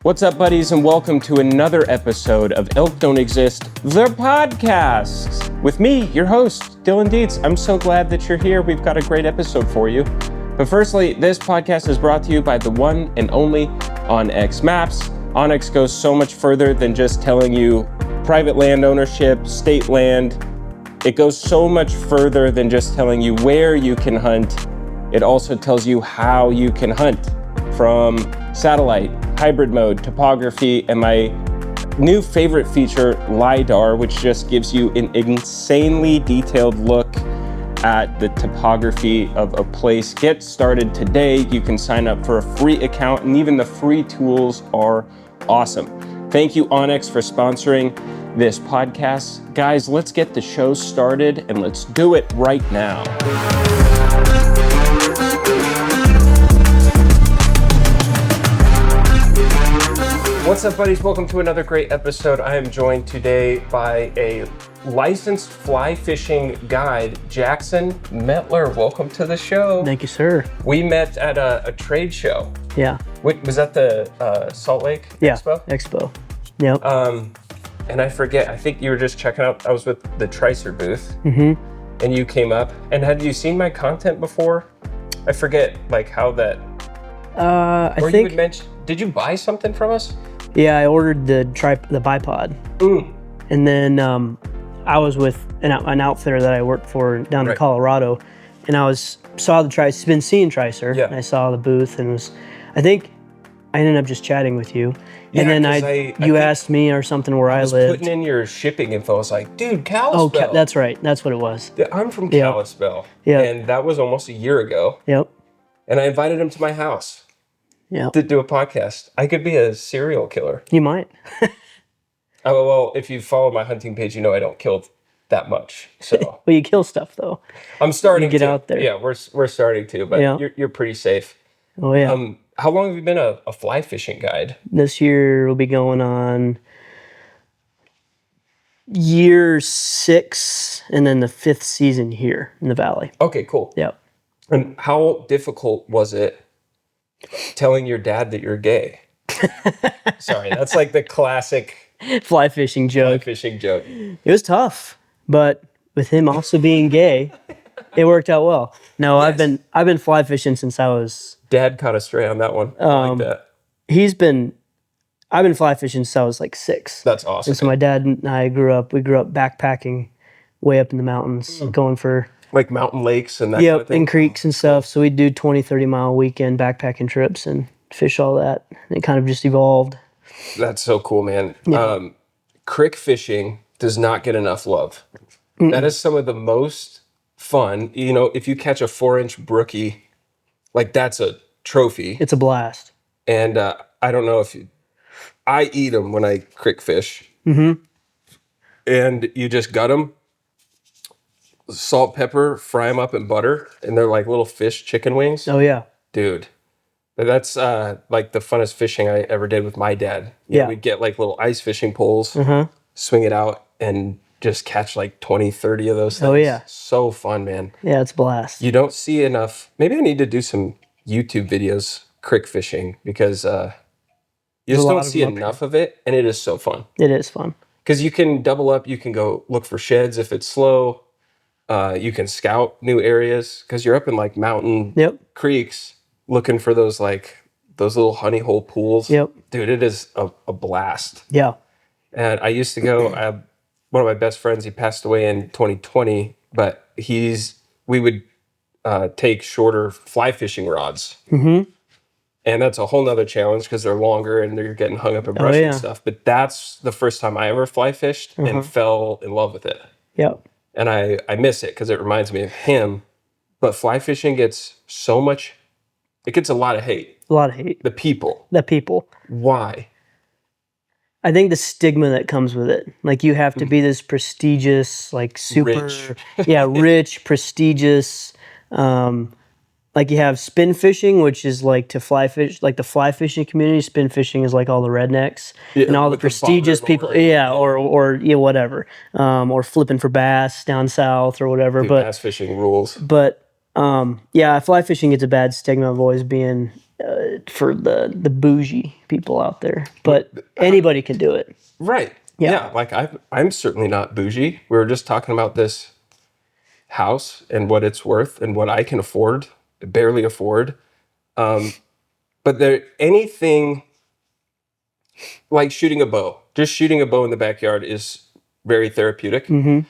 What's up, buddies, and welcome to another episode of Elk Don't Exist, the podcast. With me, your host, Dillon. I'm so glad that you're here. We've got a great episode for you. But firstly, this podcast is brought to you by the one and only onX Maps. onX goes so much further than just telling you private land ownership, state land. It goes so much further than just telling you where you can hunt. It also tells you how you can hunt, from satellite, hybrid mode, topography, and my new favorite feature, LiDAR, which just gives you an insanely detailed look at the topography of a place. Get started today. You can sign up for a free account, and even the free tools are awesome. Thank you, onX, for sponsoring this podcast. Guys, let's get the show started, and let's do it right now. What's up, buddies? Welcome to another great episode. I am joined today by a licensed fly fishing guide, Jackson Mettler. Welcome to the show. Thank you, sir. We met at a trade show. Yeah. Wait, was that the Salt Lake Expo? Yeah, Expo. Yep. And I forget, I think you were just checking out, I was with the Tricer booth, and you came up. And had you seen my content before? I forget, like, how that... I think... you would mention, did you buy something from us? Yeah, I ordered the bipod. And then I was with an outfitter that I worked for down in Colorado, and saw the Tricer, been seeing Tricer, and I saw the booth, and I think I ended up just chatting with you. Yeah, and then you asked me or something where I lived. Putting in your shipping info. I was like, dude, Kalispell. Oh, that's right. That's what it was. I'm from Kalispell. Yeah. And that was almost a year ago. Yep. And I invited him to my house. Yeah. To do a podcast. I could be a serial killer. You might. Oh, well, if you follow my hunting page, you know I don't kill that much. So. Well, you kill stuff though. I'm starting to get to. out there. Yeah, we're starting to, but you're pretty safe. Oh yeah. How long have you been a fly fishing guide? This year will be going on year 6, and then the 5th season here in the Valley. Okay, cool. Yep. And how difficult was it telling your dad that you're gay? Sorry, that's like the classic fly fishing joke. It was tough, but with him also being gay, it worked out well. No, yes. I've been fly fishing since I was... Dad caught a stray on that one. I like that. I've been fly fishing since I was like 6. That's awesome. And so my dad and I grew up backpacking way up in the mountains, going for... Like mountain lakes and that kind of thing? And creeks and stuff. So we'd do 20, 30-mile weekend backpacking trips and fish all that. And it kind of just evolved. That's so cool, man. Yeah. Creek fishing does not get enough love. That is some of the most fun. You know, if you catch a 4-inch brookie, like that's a trophy. It's a blast. And I don't know if I eat them when I creek fish. And you just gut them. Salt, pepper, fry them up in butter, and they're like little fish chicken wings. Oh, yeah. Dude, that's like the funnest fishing I ever did with my dad. You know, we'd get like little ice fishing poles, swing it out, and just catch like 20, 30 of those things. Oh, yeah. So fun, man. Yeah, it's a blast. You don't see enough. Maybe I need to do some YouTube videos, creek fishing, because you just don't see enough of it, and it is so fun. It is fun. Because you can double up. You can go look for sheds if it's slow. You can scout new areas because you're up in like mountain creeks looking for those little honey hole pools. Yep. Dude, it is a blast. Yeah. And I used to go, one of my best friends, he passed away in 2020, but we would take shorter fly fishing rods. And that's a whole nother challenge because they're longer and you're getting hung up in brush and stuff. But that's the first time I ever fly fished and fell in love with it. Yep. And I miss it because it reminds me of him. But fly fishing gets it gets a lot of hate. A lot of hate. The people. Why? I think the stigma that comes with it. Like you have to be this prestigious, like super... Rich. Rich, prestigious. Like you have spin fishing, which is like to fly fish, like the fly fishing community. Spin fishing is like all the rednecks and all the prestigious people. Or whatever. Or flipping for bass down south or whatever. Bass fishing rules. But fly fishing gets a bad stigma of always being for the bougie people out there, but anybody can do it. Right. Yeah. Like I'm certainly not bougie. We were just talking about this house and what it's worth and what I can afford, barely afford. But anything like shooting a bow, just shooting a bow in the backyard is very therapeutic. Mm-hmm.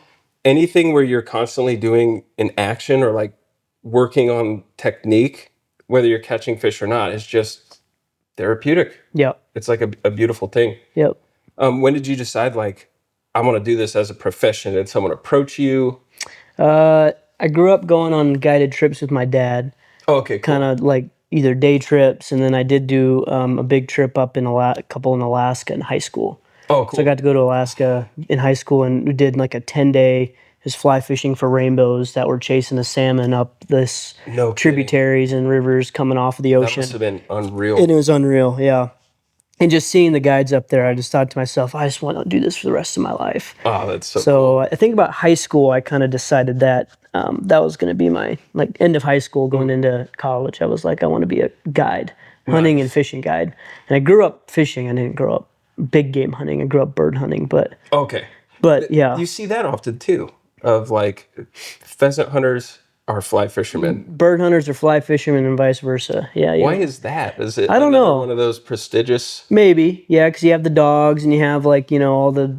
Anything where you're constantly doing an action or like working on technique, whether you're catching fish or not, is just therapeutic. Yep. It's like a beautiful thing. Yep. When did you decide, like, I want to do this as a profession? Did someone approach you? I grew up going on guided trips with my dad. Oh, okay, cool. Kind of like either day trips, and then I did do a big trip up in a couple in Alaska in high school. Oh, cool. So I got to go to Alaska in high school, and we did like a 10-day just fly fishing for rainbows that were chasing the salmon up this tributaries and rivers coming off of the ocean. That must have been unreal. And it was unreal, yeah. And just seeing the guides up there, I just thought to myself, I just want to do this for the rest of my life. Oh, that's so cool. So I think about high school, I kind of decided that that was going to be my end of high school, going into college. I was like, I want to be a guide, hunting and fishing guide. And I grew up fishing. I didn't grow up big game hunting. I grew up bird hunting, but yeah. You see that often too, of like pheasant hunters are fly fishermen. Bird hunters are fly fishermen and vice versa. Yeah. Why is that? Is it I don't know. One of those prestigious? Maybe, yeah, because you have the dogs and you have like, all the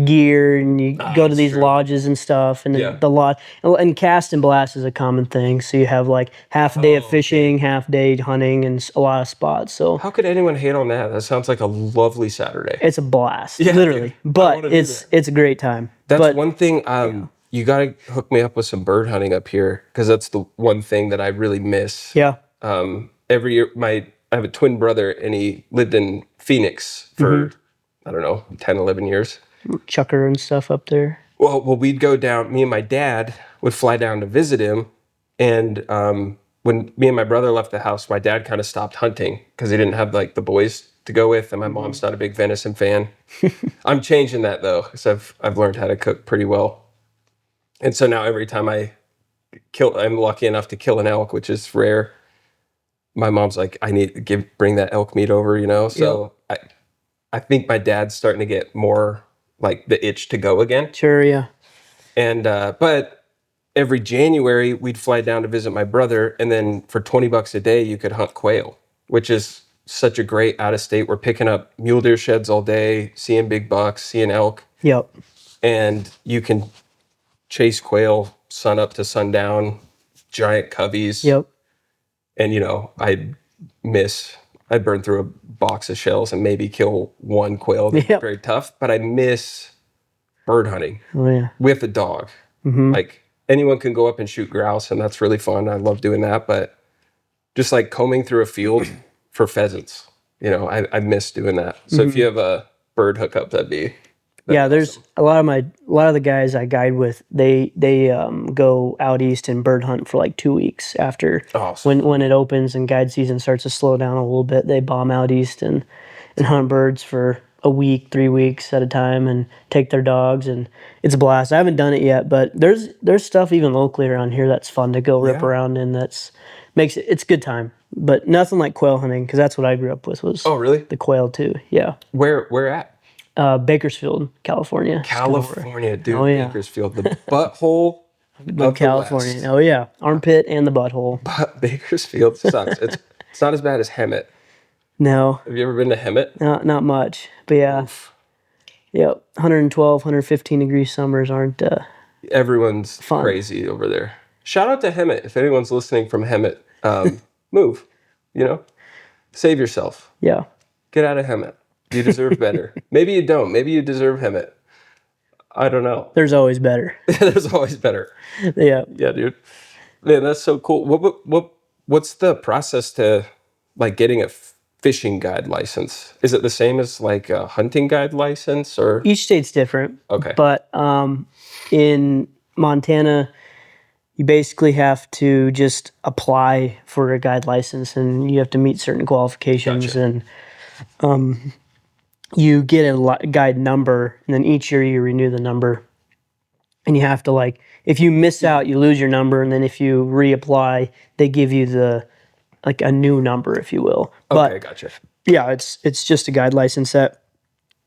gear, and you go to these lodges and stuff, and the lodge and cast and blast is a common thing. So you have like half a day of fishing, half day hunting, and a lot of spots. So how could anyone hate on that? That sounds like a lovely Saturday. It's a blast, literally. Dude, but it's a great time. That's one thing. You got to hook me up with some bird hunting up here, because that's the one thing that I really miss. Yeah. Every year, I have a twin brother, and he lived in Phoenix for, I don't know, 10, 11 years. Chucker and stuff up there. Well, we'd go down, me and my dad would fly down to visit him. And when me and my brother left the house, my dad kind of stopped hunting because he didn't have like the boys to go with. And my mom's not a big venison fan. I'm changing that though, because I've learned how to cook pretty well. And so now every time I'm lucky enough to kill an elk, which is rare, my mom's like, I need to bring that elk meat over, So I think my dad's starting to get more like the itch to go again. Sure, yeah. And but every January we'd fly down to visit my brother, and then for $20 a day you could hunt quail, which is such a great out of state. We're picking up mule deer sheds all day, seeing big bucks, seeing elk. Yep. And you can chase quail sun up to sundown, giant coveys. Yep. And I'd burn through a box of shells and maybe kill one quail. Very tough, but I miss bird hunting with a dog. Mm-hmm. Like anyone can go up and shoot grouse, and that's really fun. I love doing that, but just like combing through a field for pheasants, I miss doing that. So if you have a bird hookup, that'd be there's awesome. a lot of the guys I guide with, they go out east and bird hunt for like 2 weeks after when it opens and guide season starts to slow down a little bit. They bomb out east and hunt birds for a week, 3 weeks at a time, and take their dogs, and it's a blast. I haven't done it yet, but there's stuff even locally around here that's fun to go rip around in. It's a good time, but nothing like quail hunting, because that's what I grew up with. Was the quail too? Yeah. Where at? Bakersfield, California. California, dude. Oh, yeah. Bakersfield, the butthole of California. The West. Oh yeah, armpit and the butthole. But Bakersfield sucks. It's not as bad as Hemet. No. Have you ever been to Hemet? No, not much. But yeah. Oof. Yep. 112, 115 degree summers aren't everyone's fun. Crazy over there. Shout out to Hemet. If anyone's listening from Hemet, move. Save yourself. Yeah. Get out of Hemet. You deserve better. Maybe you don't. Maybe you deserve Hemet. I don't know. There's always better. There's always better. Yeah. Yeah, dude. Man, that's so cool. What's the process to like getting a fishing guide license? Is it the same as like a hunting guide license, or? Each state's different. Okay. But in Montana, you basically have to just apply for a guide license, and you have to meet certain qualifications. Gotcha. And you get a guide number, and then each year you renew the number. And you have to if you miss out, you lose your number, and then if you reapply, they give you the like a new number, if you will. Okay, gotcha. Yeah, it's just a guide license that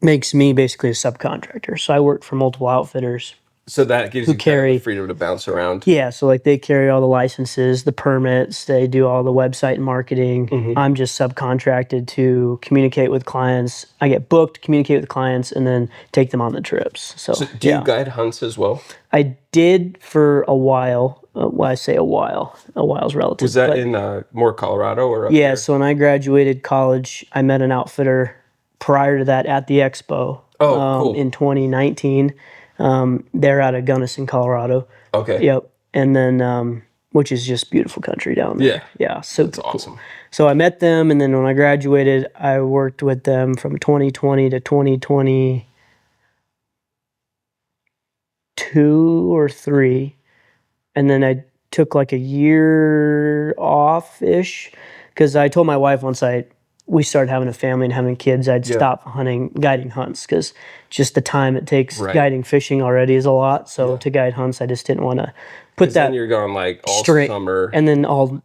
makes me basically a subcontractor. So I work for multiple outfitters. So that gives you kind of the freedom to bounce around. Yeah, so like they carry all the licenses, the permits, they do all the website and marketing. I'm just subcontracted to communicate with clients. I get booked, communicate with clients, and then take them on the trips. So do you guide hunts as well? I did for a while. Well, I say a while's relative. Was that in more Colorado or up here? So when I graduated college, I met an outfitter prior to that at the expo cool. in 2019. They're out of Gunnison, Colorado. Okay. Yep. And then, which is just beautiful country down there. Yeah. So that's awesome. So I met them, and then when I graduated, I worked with them from 2020 to 2022 or 3. And then I took like a year off-ish because I told my wife once we started having a family and having kids, I'd stop guiding hunts because just the time it takes guiding fishing already is a lot. So to guide hunts, I just didn't want to put that. Then you're going like all straight, summer and then all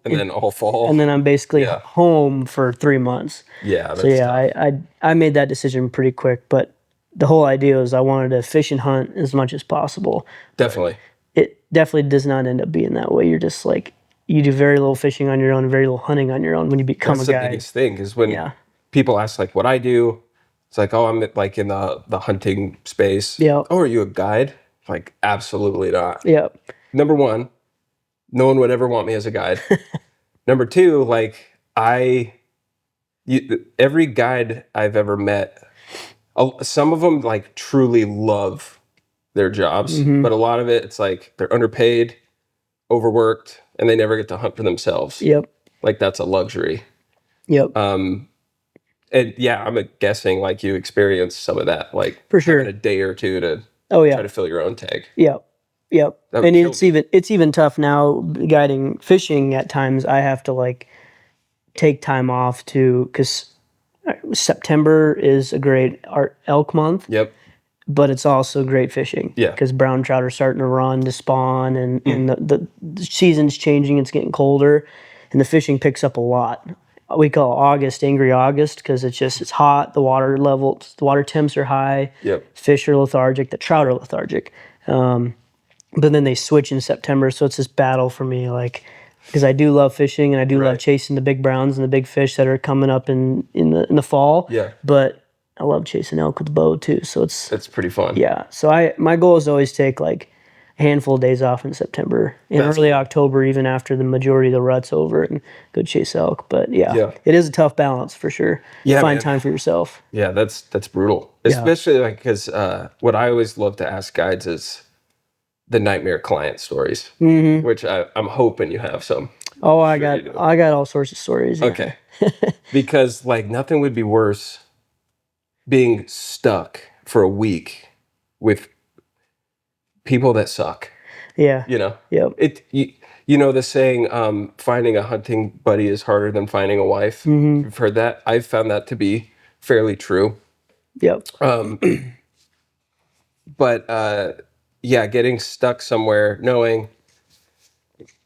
fall, and then I'm basically home for 3 months. Yeah. That's tough. I made that decision pretty quick, but the whole idea is I wanted to fish and hunt as much as possible. Definitely. It definitely does not end up being that way. You're just like, you do very little fishing on your own, very little hunting on your own when you become a guide. That's the biggest thing is when people ask like what I do, it's like, oh, I'm like in the hunting space. Yeah. Oh, are you a guide? Like, absolutely not. Yeah. Number one, no one would ever want me as a guide. Number two, like every guide I've ever met, some of them like truly love their jobs, but a lot of it's like they're underpaid, overworked, and they never get to hunt for themselves. Yep. Like that's a luxury. Yep. And yeah, I'm guessing like you experienced some of that, like for sure, having a day or two to try to fill your own tag. Yep. And it's even tough now guiding fishing. At times I have to like take time off because September is a great elk month. Yep. But it's also great fishing. Yeah. Because brown trout are starting to run to spawn, and the season's changing. It's getting colder, and the fishing picks up a lot. We call August Angry August because it's hot. The water temps are high. Yep. Fish are lethargic. The trout are lethargic. But then they switch in September, so it's this battle for me, like, because I do love fishing and I do love chasing the big browns and the big fish that are coming up in the fall. Yeah. But I love chasing elk with the bow too, so it's pretty fun. Yeah, so my goal is always take like a handful of days off in September, in early October, even after the majority of the rut's over, and go chase elk. But it is a tough balance for sure. Yeah, find time for yourself. Yeah, that's brutal, especially like because what I always love to ask guides is the nightmare client stories, which I'm hoping you have some. Oh, I got all sorts of stories. Yeah. Okay, because like nothing would be worse being stuck for a week with people that suck. Yeah. You know? Yep. You know the saying, finding a hunting buddy is harder than finding a wife. You've heard that? I've found that to be fairly true. Yep. But getting stuck somewhere knowing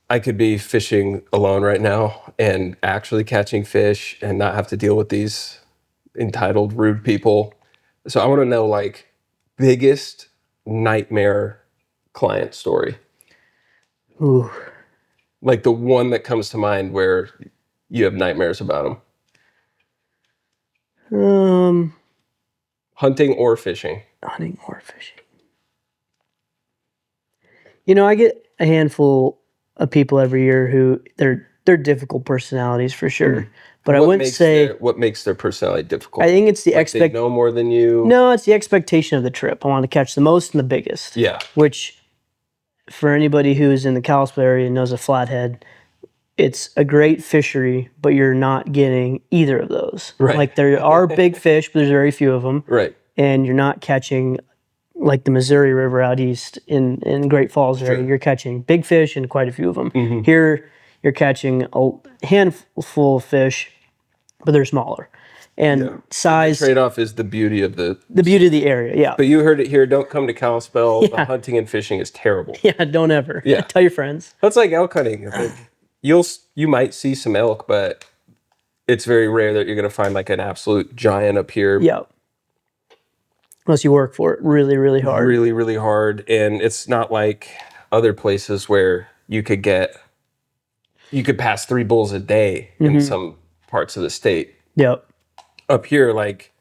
I could be fishing alone right now and actually catching fish and not have to deal with these entitled, rude people. So I want to know, like, biggest nightmare client story. Ooh. Like the one that comes to mind where you have nightmares about them. Hunting or fishing? Hunting or fishing. You know, I get a handful of people every year who they're difficult personalities for sure. But I wouldn't say what makes their personality difficult. I think it's the they know more than you. No, it's the expectation of the trip. I want to catch the most and the biggest. Yeah. Which, for anybody who's in the Kalispell area and knows a flathead, it's a great fishery, but you're not getting either of those. Right. Like there are big fish, but there's very few of them. Right. And you're not catching like the Missouri River out east in Great Falls area. You're catching big fish and quite a few of them. Here, you're catching a handful of fish, but they're smaller. And size... The trade-off is the beauty of the beauty of the area, yeah. But you heard it here, don't come to Kalispell. The hunting and fishing is terrible. Yeah, don't ever. Yeah. Tell your friends. That's like elk hunting. Like, you might see some elk, but it's very rare that you're going to find like an absolute giant up here. Yeah. Unless you work for it really, really hard. Really, really hard. And it's not like other places where you could pass 3 bulls a day in some parts of the state. Yep. Up here, like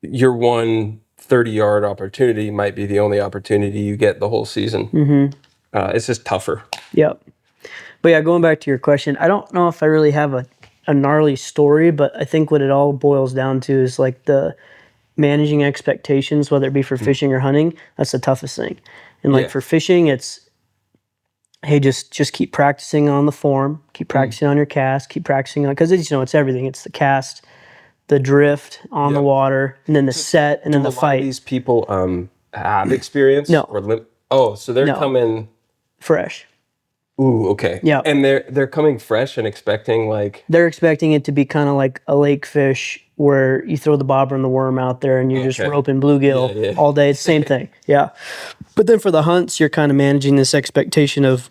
your one 30-yard opportunity might be the only opportunity you get the whole season. It's just tougher. Yep. But yeah, going back to your question, I don't know if I really have a gnarly story, but I think what it all boils down to is like the managing expectations, whether it be for fishing or hunting. That's the toughest thing. And like for fishing, it's, hey, just keep practicing on the form, keep practicing on your cast, keep practicing on, because it's everything. It's the cast, the drift on the water, and then the set, and then the fight. Do these people have experience? No. So they're coming fresh. Ooh, okay. Yeah. And they're coming fresh and expecting like... They're expecting it to be kind of like a lake fish where you throw the bobber and the worm out there and you're just roping bluegill all day. It's the same thing. Yeah. But then for the hunts, you're kind of managing this expectation of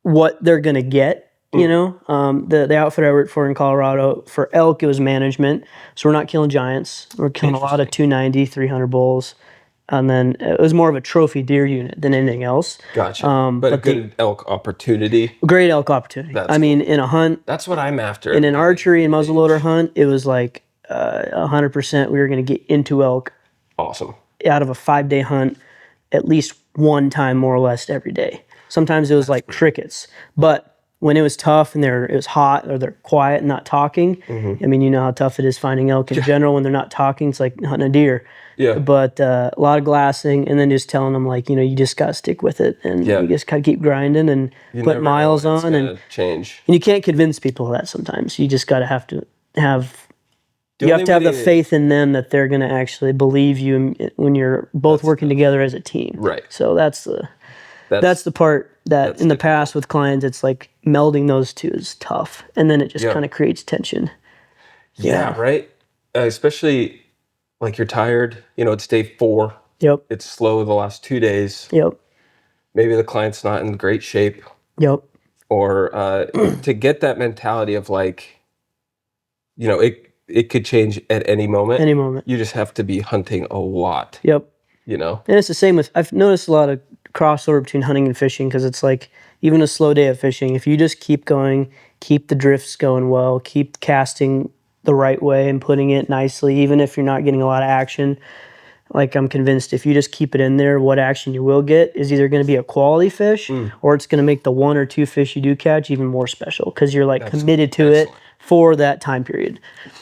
what they're going to get. The outfit I worked for in Colorado, for elk, it was management. So we're not killing giants. We're killing a lot of 290, 300 bulls. And then it was more of a trophy deer unit than anything else. Gotcha. But a good elk opportunity. Great elk opportunity. In a hunt. That's what I'm after. In an archery and muzzleloader hunt, it was like 100% we were going to get into elk. Awesome. Out of a 5-day hunt, at least one time more or less every day. Sometimes it was like crickets. But when it was tough and it was hot or they're quiet and not talking, I mean, you know how tough it is finding elk in general when they're not talking. It's like hunting a deer. Yeah. But a lot of glassing and then just telling them like, you just got to stick with it and you just got to keep grinding and put miles on and change. And you can't convince people of that sometimes. You just got to have the faith in them that they're going to actually believe you when you're both working together as a team. Right. So that's the part that in the past with clients, it's like melding those two is tough. And then it just kind of creates tension. Yeah, right? Especially like you're tired, it's day 4. Yep. It's slow the last 2 days. Yep. Maybe the client's not in great shape. Yep. Or to get that mentality of like, it could change at any moment. Any moment. You just have to be hunting a lot. Yep. And it's the same I've noticed a lot of crossover between hunting and fishing because it's like even a slow day of fishing, if you just keep going, keep the drifts going well, keep casting the right way and putting it nicely, even if you're not getting a lot of action, like I'm convinced if you just keep it in there, what action you will get is either going to be a quality fish or it's going to make the 1 or 2 fish you do catch even more special because you're like committed to it for that time period.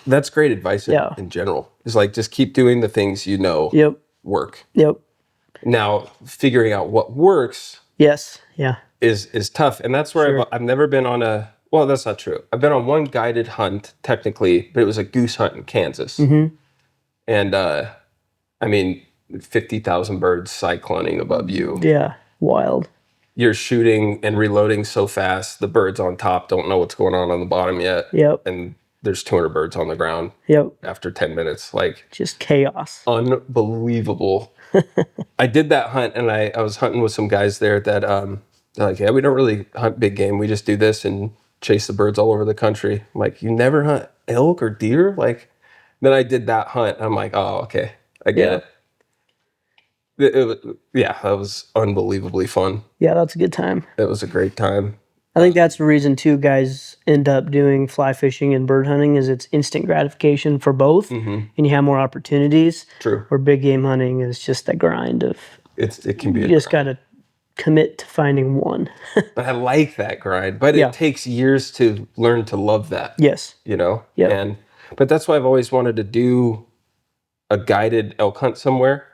That's great advice in general. It's like just keep doing the things work. Yep. Now, figuring out what works is tough. And that's where I've never been on well, that's not true. I've been on one guided hunt, technically, but it was a goose hunt in Kansas. And, 50,000 birds cycloning above you. Yeah, wild. You're shooting and reloading so fast, the birds on top don't know what's going on the bottom yet. Yep. And there's 200 birds on the ground. Yep. After 10 minutes. Like just chaos. Unbelievable. I did that hunt and I was hunting with some guys there that they're like, yeah, we don't really hunt big game. We just do this and chase the birds all over the country. I'm like, you never hunt elk or deer? Like, then I did that hunt. I'm like, oh, okay. I get it. That was unbelievably fun. Yeah, that's a good time. It was a great time. I think that's the reason too guys end up doing fly fishing and bird hunting is it's instant gratification for both and you have more opportunities. True. Where big game hunting is just that grind of it can be. You just got to commit to finding one. But I like that grind, but it takes years to learn to love that. Yes. Yeah. But that's why I've always wanted to do a guided elk hunt somewhere.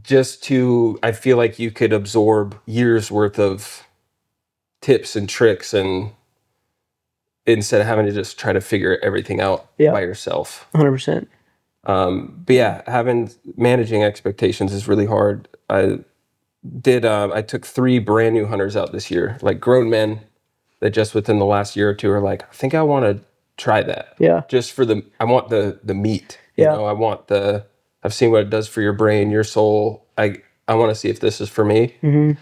I feel like you could absorb years worth of tips and tricks and instead of having to just try to figure everything out by yourself. 100%. But yeah, managing expectations is really hard. I took 3 brand new hunters out this year, like grown men that just within the last year or two are like, I think I want to try that. Yeah. Just for I want the meat. Yeah. I've seen what it does for your brain, your soul. I want to see if this is for me. Mm-hmm.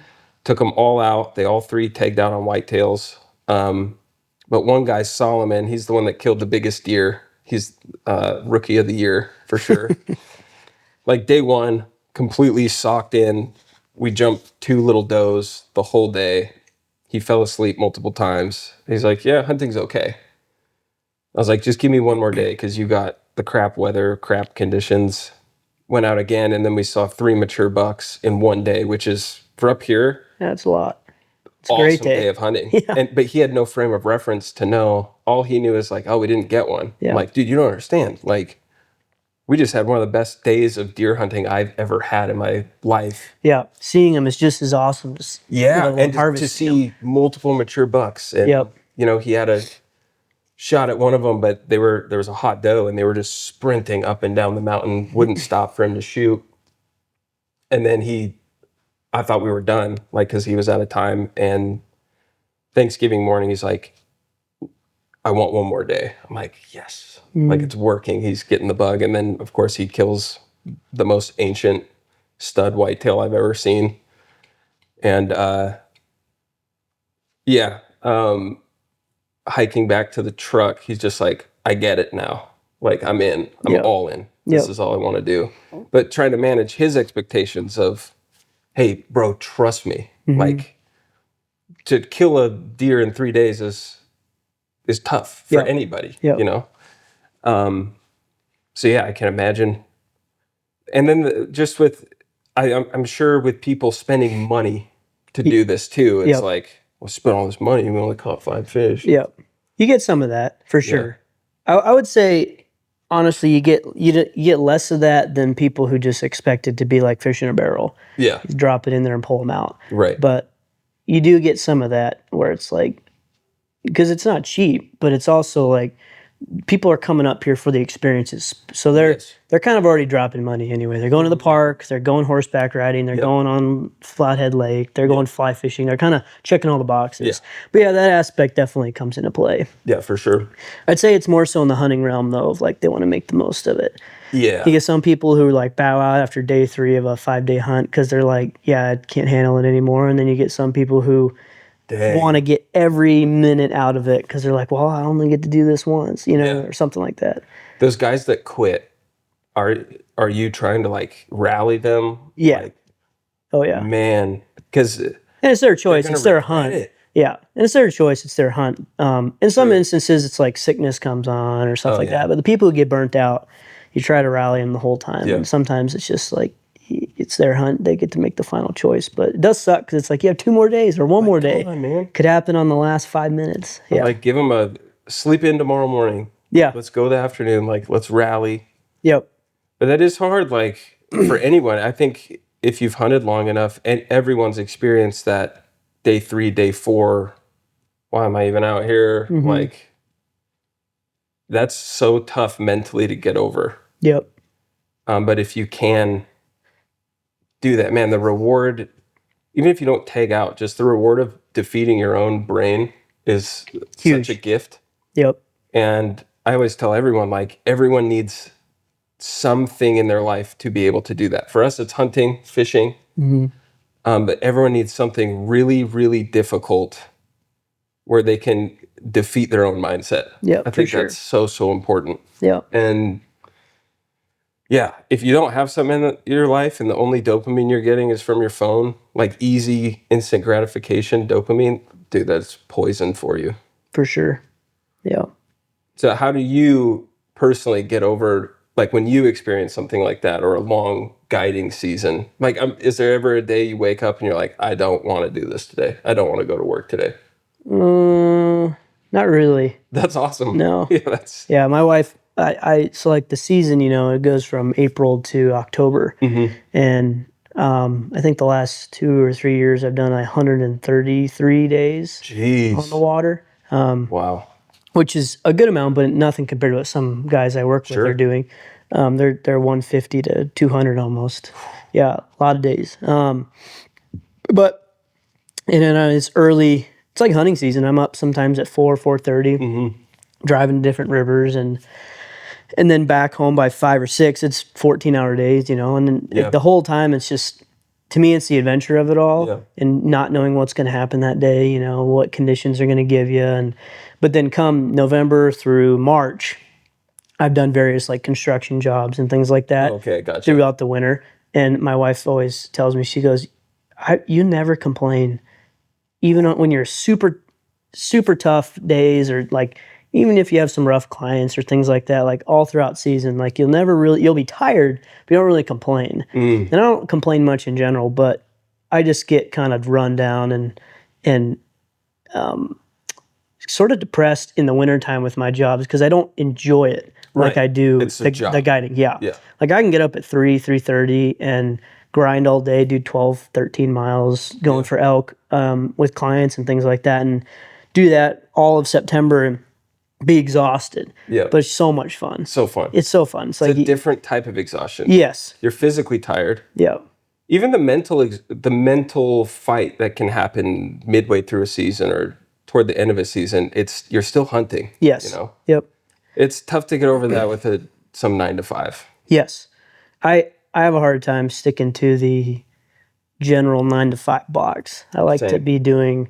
Took them all out. They all 3 tagged out on whitetails. But one guy, Solomon, he's the one that killed the biggest deer. He's rookie of the year for sure. Like day 1, completely socked in. We jumped 2 little does the whole day. He fell asleep multiple times. He's like, yeah, hunting's okay. I was like, just give me one more day because you got the crap weather, crap conditions. Went out again, and then we saw 3 mature bucks in one day, which is, for up here, That's a lot. It's a awesome great day of hunting. Yeah. But he had no frame of reference to know. All he knew is like, oh, we didn't get one. Yeah. I'm like, dude, you don't understand. Like, we just had one of the best days of deer hunting I've ever had in my life. Yeah, seeing them is just as awesome. Just And to see multiple mature bucks. And, you know, he had a shot at one of them, but there was a hot doe, and they were just sprinting up and down the mountain, wouldn't stop for him to shoot. And then I thought we were done, like, because he was out of time. And Thanksgiving morning, he's like, I want one more day. I'm like, yes. Like, it's working. He's getting the bug. And then, of course, he kills the most ancient stud whitetail I've ever seen. And, hiking back to the truck, he's just like, I get it now. Like, I'm in. I'm all in. This is all I want to do. But trying to manage his expectations of, hey, bro, trust me. Like, to kill a deer in 3 days is tough for anybody, you know? So yeah, I can imagine. And then I'm sure with people spending money to do this too, it's like, well, spend all this money, we only caught 5 fish. Yep. You get some of that for sure. I would say, honestly, you get less of that than people who just expect it to be like fish in a barrel. Yeah. You drop it in there and pull them out. Right. But you do get some of that where it's like, because it's not cheap, but it's also like people are coming up here for the experiences. So they're kind of already dropping money anyway. They're going to the park, they're going horseback riding, they're going on Flathead Lake, they're going fly fishing. They're kind of checking all the boxes. But yeah, that aspect definitely comes into play. Yeah, for sure. I'd say it's more so in the hunting realm though, of like they want to make the most of it. Yeah. You get some people who like bow out after day 3 of a 5-day hunt because they're like, yeah, I can't handle it anymore. And then you get some people who want to get every minute out of it because they're like, well, I only get to do this once, you know, or something like that. Those guys that quit, are you trying to like rally them? Yeah. Like, oh yeah. Man, because and it's their choice. It's their hunt. Yeah, and it's their choice. It's their hunt. In some instances, it's like sickness comes on or stuff like that. But the people who get burnt out, you try to rally them the whole time. And sometimes it's just like, it's their hunt. They get to make the final choice. But it does suck because it's like you have 2 more days or one more day. Come on, man. Could happen on the last 5 minutes. Yeah. Like, give them a sleep in tomorrow morning. Yeah. Let's go the afternoon. Like, let's rally. Yep. But that is hard, like, for anyone. I think if you've hunted long enough, and everyone's experienced that day 3, day 4, why am I even out here? Like, that's so tough mentally to get over. Yep. But if you can do that, man, the reward, even if you don't tag out, just the reward of defeating your own brain is huge. Such a gift. Yep. And I always tell everyone, like, everyone needs something in their life to be able to do that. For us, it's hunting, fishing. But everyone needs something really, really difficult where they can defeat their own mindset. Yeah, I think that's so important. Yeah. And yeah, if you don't have something in your life and the only dopamine you're getting is from your phone, like easy, instant gratification dopamine, dude, that's poison for you. For sure. Yeah. So how do you personally get over, like, when you experience something like that or a long guiding season? Like, is there ever a day you wake up and you're like, I don't want to do this today. I don't want to go to work today. Not really. That's awesome. No. Yeah, my wife, so like the season, you know, it goes from April to October. And I think the last 2 or 3 years I've done 133 days on the water. Wow. Which is a good amount, but nothing compared to what some guys I work with are doing. They're 150 to 200 almost. Yeah, a lot of days. But and then it's early. It's like hunting season. I'm up sometimes at 4:30, driving to different rivers, and then back home by 5 or 6. It's 14-hour days, you know. And then the whole time it's just to me, it's the adventure of it all, Yeah. and not knowing what's going to happen that day. You know, what conditions are going to give you, but then come November through March, I've done various like construction jobs and things like that Okay, gotcha. throughout the winter. And my wife always tells me, she goes, "You never complain, even when you're super, super tough days, or like even if you have some rough clients or things like that. Like all throughout season, like you'll be tired, but you don't really complain. And I don't complain much in general, but I just get kind of run down and sort of depressed in the wintertime with my jobs because I don't enjoy it like I do It's a job. the guiding. Yeah. Like I can get up at 3:30 and grind all day, do 12, 13 miles going for elk with clients and things like that, and do that all of September and be exhausted. Yeah. But it's so much fun. So fun. It's so fun. It's It's like a different type of exhaustion. yes. You're physically tired. Yeah. Even the mental fight that can happen midway through a season or toward the end of a season, you're still hunting. Yes. You know? Yep. It's tough to get over that with some 9 to 5. Yes. I have a hard time sticking to the general 9 to 5 box. I like to Same. be doing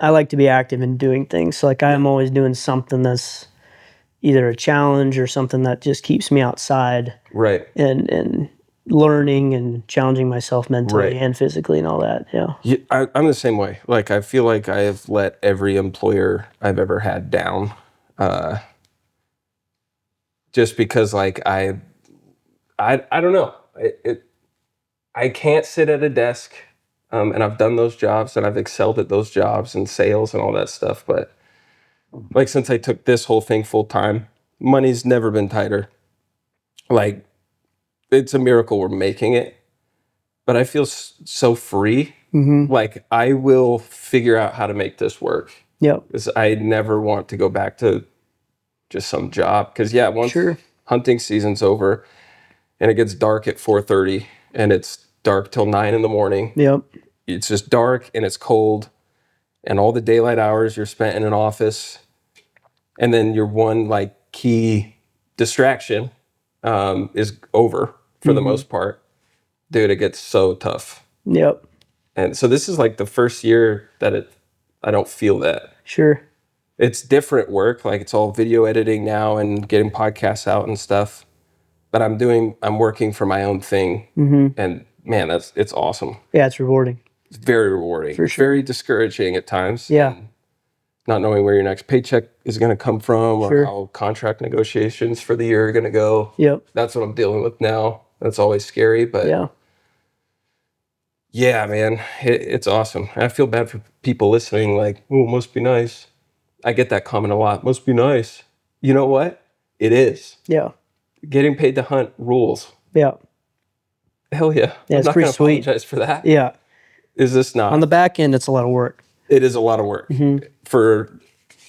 I like to be active and doing things. So like I'm always doing something that's either a challenge or something that just keeps me outside. Right. And learning and challenging myself mentally and physically and all that. Yeah. I'm the same way. Like I feel like I have let every employer I've ever had down. Just because like I don't know. I can't sit at a desk, and I've done those jobs and I've excelled at those jobs and sales and all that stuff. But like since I took this whole thing full time, money's never been tighter. Like it's a miracle we're making it. But I feel so free. Like I will figure out how to make this work. Yep. Because I never want to go back to just some job. Because once hunting season's over and it gets dark at 4:30 and it's dark till 9 in the morning. Yep. It's just dark and it's cold, and all the daylight hours you're spent in an office, and then your one like key distraction is over for the most part. Dude, it gets so tough. Yep. And so this is like the first year that I don't feel that. Sure. It's different work. Like it's all video editing now and getting podcasts out and stuff. But I'm working for my own thing. And man, it's awesome. Yeah, it's rewarding. It's very rewarding. For It's sure. very discouraging at times. Yeah. Not knowing where your next paycheck is going to come from or how contract negotiations for the year are going to go. Yep. That's what I'm dealing with now. That's always scary, but yeah, man, it's awesome. I feel bad for people listening like, oh, must be nice. I get that comment a lot. Must be nice. You know what? It is. Yeah. Getting paid to hunt rules. Yeah. Hell yeah. Yeah, it's pretty sweet. Apologize for that. Yeah. Is this not? On the back end, it's a lot of work. It is a lot of work for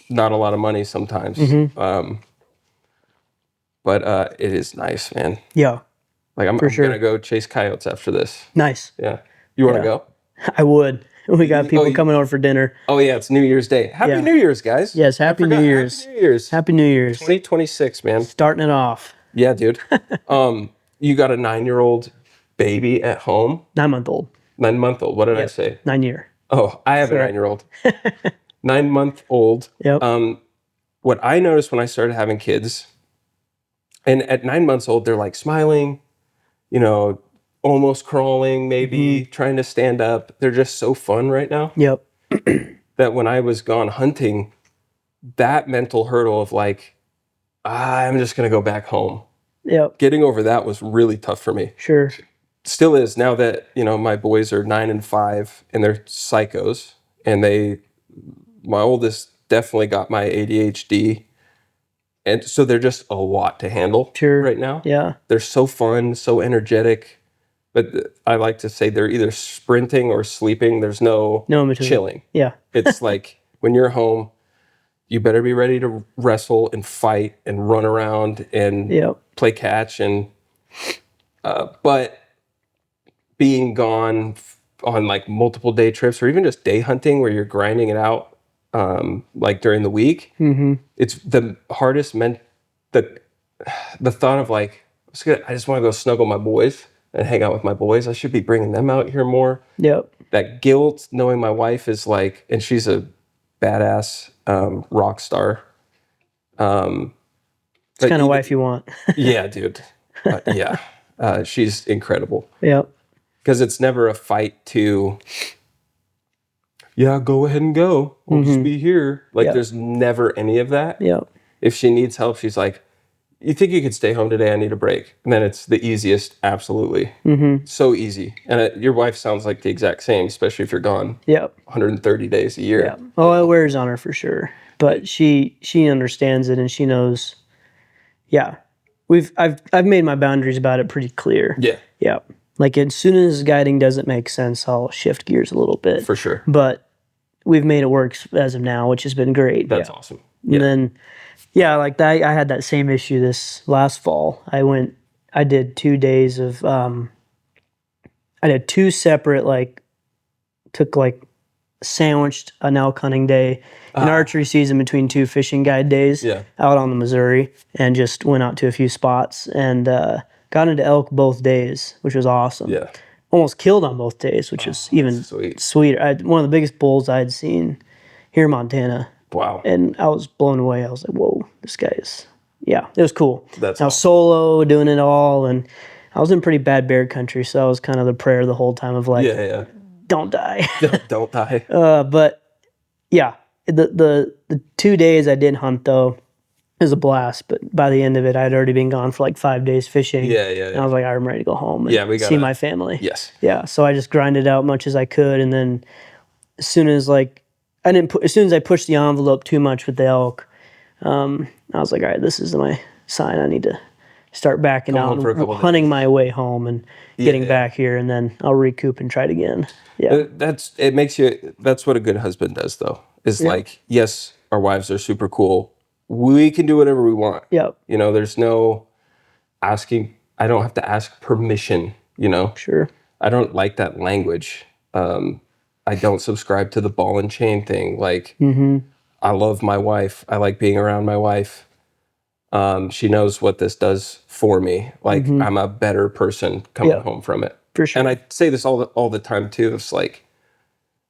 not a lot of money sometimes. But it is nice, man. Yeah. Like I'm going to go chase coyotes after this. Nice. Yeah. You want to go? I would. We got people coming over for dinner. Oh yeah, it's New Year's Day. Happy New Year's, guys. Yes, Happy New Year's. Happy New Year's. Happy New Year's. 2026, man. Starting it off. Yeah, dude. You got a 9-year-old baby at home? 9-month-old. 9-month-old. What did I say? 9 year. Oh, I have a 9-year-old. 9-month-old. Yep. What I noticed when I started having kids, and at 9 months old, they're like smiling, almost crawling, maybe trying to stand up. They're just so fun right now. Yep. That when I was gone hunting, that mental hurdle of like, I'm just going to go back home. Yep. Getting over that was really tough for me. Sure. Still is now that, my boys are 9 and 5 and they're psychos, and my oldest definitely got my ADHD. And so they're just a lot to handle right now. Yeah. They're so fun, so energetic. But I like to say they're either sprinting or sleeping. There's no chilling. Yeah. It's like when you're home, you better be ready to wrestle and fight and run around and play catch. And but being gone on like multiple day trips or even just day hunting where you're grinding it out like during the week, it's the hardest the thought of like, I just want to go snuggle my boys. and hang out with my boys. I should be bringing them out here more. Yep. That guilt, knowing my wife is like, and she's a badass rock star. It's kind of wife you want. Yeah, dude. Yeah. She's incredible. Yep. Because it's never a fight to, yeah, go ahead and go. I'll just be here. Like, there's never any of that. Yep. If she needs help, she's like, you think you could stay home today? I need a break. And then it's the easiest. Absolutely. So easy. And your wife sounds like the exact same, especially if you're gone. Yep. 130 days a year. Yeah. Oh, it wears on her for sure. But she understands it, and she knows. Yeah. I've made my boundaries about it pretty clear. Yeah. Yeah. Like, as soon as guiding doesn't make sense, I'll shift gears a little bit. For sure. But we've made it work as of now, which has been great. That's awesome. Yeah. And then, like that, I had that same issue this last fall. I did 2 days of, I did 2 separate, sandwiched an elk hunting day and archery season between 2 fishing guide days out on the Missouri, and just went out to a few spots and got into elk both days, which was awesome. Yeah. Almost killed on both days, which is even sweeter. One of the biggest bulls I'd seen here in Montana. Wow. And I was blown away. I was like, whoa, this guy is, it was cool. That's I was solo doing it all, and I was in pretty bad bear country, so that was kind of the prayer the whole time of like, don't die. Don't die. But yeah, the 2 days I did hunt though, it was a blast. But by the end of it, I had already been gone for like 5 days fishing. And I was like, I'm ready to go home and see my family. Yes. Yeah. So I just grinded out much as I could, and then as soon as I pushed the envelope too much with the elk, I was like, all right, this is my sign. I need to start backing out and hunting my way home and getting back here, and then I'll recoup and try it again. Yeah. That's what a good husband does though. Is like, yes, our wives are super cool. We can do whatever we want. Yep. There's no asking. I don't have to ask permission, Sure. I don't like that language. I don't subscribe to the ball and chain thing. Like, I love my wife. I like being around my wife. She knows what this does for me. Like, I'm a better person coming home from it. For sure. And I say this all the time too. It's like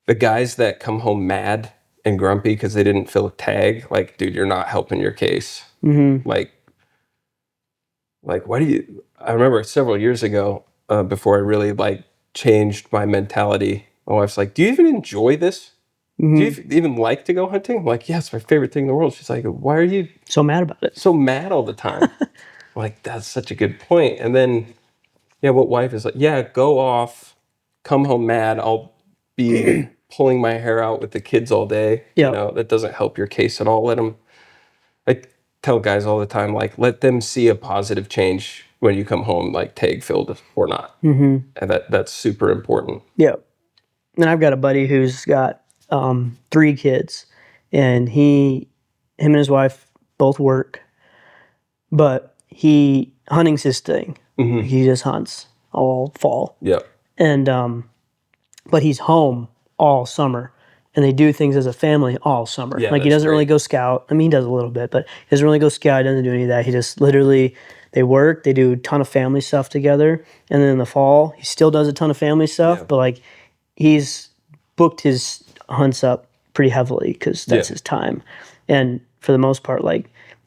the guys that come home mad and grumpy because they didn't fill a tag. Like, dude, you're not helping your case. Like, why do you? I remember several years ago, before I really changed my mentality. My wife's like, "Do you even enjoy this? Do you even like to go hunting?" I'm like, "Yeah, it's my favorite thing in the world." She's like, "Why are you so mad about it? So mad all the time?" Like, that's such a good point. And then, what wife is like? Yeah, go off, come home mad. I'll be pulling my hair out with the kids all day. That doesn't help your case at all. Let them. I tell guys all the time, let them see a positive change when you come home, tag filled or not. And that's super important. Yeah. And I've got a buddy who's got 3 kids, and him and his wife both work, but hunting's his thing. He just hunts all fall. Yeah. And but he's home all summer, and they do things as a family all summer. Yeah, he doesn't really go scout. I mean, he does a little bit, but he doesn't really go scout. He doesn't do any of that. He just literally, they work, they do a ton of family stuff together, and then in the fall, he still does a ton of family stuff, but he's booked his hunts up pretty heavily because that's his time. And for the most part,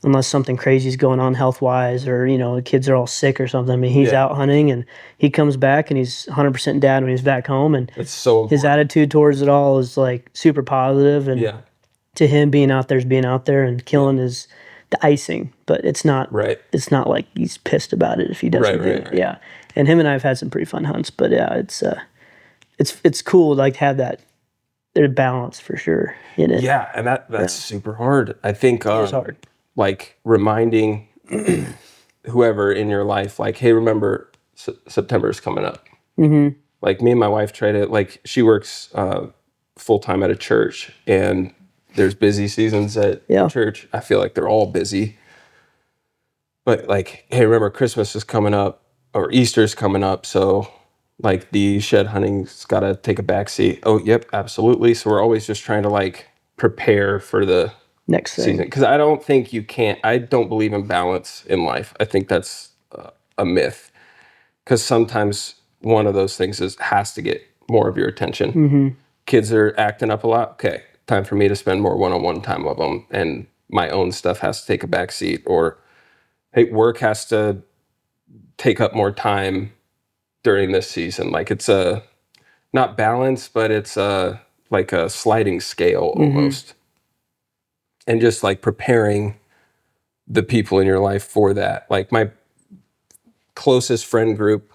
unless something crazy is going on health-wise, or, the kids are all sick or something, I mean, he's out hunting, and he comes back, and he's 100% dad when he's back home, and it's so important. His attitude towards it all is, super positive, and to him, being out there is being out there, and killing is the icing, but it's not It's not like he's pissed about it if he doesn't do it. Right. Yeah. And him and I have had some pretty fun hunts, but it's cool to have that there's balance for sure in it. Yeah, and that's super hard. I think it's hard. Reminding whoever in your life, hey, remember September's coming up. Me and my wife try to, she works full time at a church, and there's busy seasons at church. I feel like they're all busy. But hey, remember Christmas is coming up, or Easter's coming up, so the shed hunting's got to take a backseat. Oh, yep, absolutely. So we're always just trying to prepare for the next season. Because I don't think I don't believe in balance in life. I think that's a myth. Because sometimes one of those things has to get more of your attention. Kids are acting up a lot. Okay, time for me to spend more one-on-one time with them, and my own stuff has to take a back seat, or hey, work has to take up more time during this season. Like it's not balance, but it's like a sliding scale almost. And just like preparing the people in your life for that. Like my closest friend group,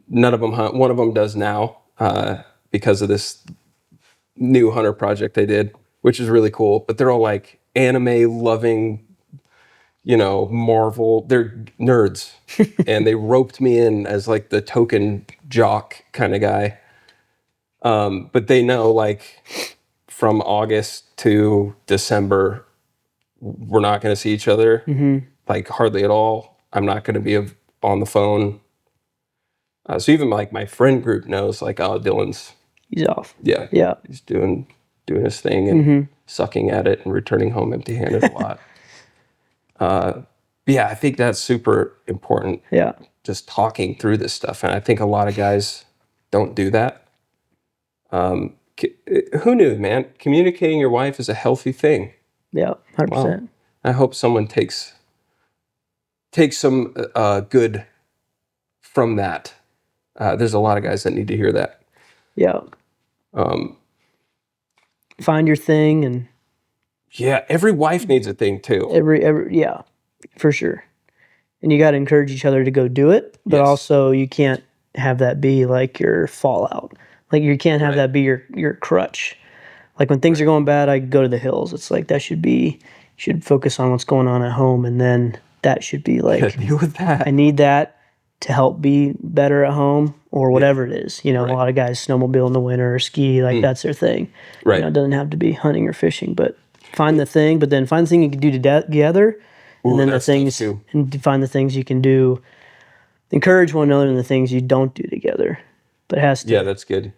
none of them hunt. One of them does now because of this new hunter project they did, which is really cool. But they're all like anime loving, Marvel. They're nerds. And they roped me in as like the token jock kind of guy. But they know like from August to December, we're not going to see each other, like hardly at all. I'm not going to be on the phone. So even like my friend group knows like, oh, Dillon's, he's off. Yeah. He's doing his thing and sucking at it and returning home empty-handed a lot. Yeah, I think that's super important. Yeah. Just talking through this stuff. And I think a lot of guys don't do that. Who knew, man? Communicating your wife is a healthy thing. Yeah, 100%. Wow. I hope someone takes some good from that. There's a lot of guys that need to hear that. Yeah. Find your thing, and yeah, every wife needs a thing too. Every yeah, for sure. And you got to encourage each other to go do it, but also you can't have that be like your fallout. Like you can't have that be your crutch. Like when things are going bad, I go to the hills. It's like that should focus on what's going on at home, and then that should be like deal with that. I need that to help be better at home or whatever it is. A lot of guys snowmobile in the winter or ski, like that's their thing. Right. It doesn't have to be hunting or fishing, but find the thing. But then find the thing you can do together, and then the things and find the things you can do. Encourage one another in the things you don't do together. But it has to. Yeah, that's good.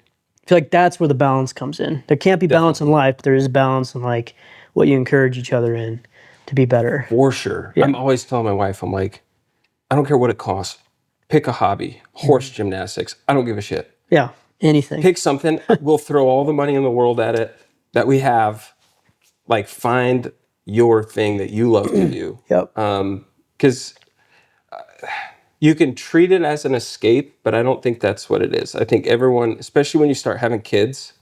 I feel like that's where the balance comes in. There can't be balance in life, but there is balance in like what you encourage each other in to be better. For sure. Yeah. I'm always telling my wife, I'm like, I don't care what it costs. Pick a hobby, horse gymnastics. I don't give a shit. Yeah, anything. Pick something. We'll throw all the money in the world at it that we have. Like find your thing that you love to do. Yep. Because you can treat it as an escape, but I don't think that's what it is. I think everyone, especially when you start having kids,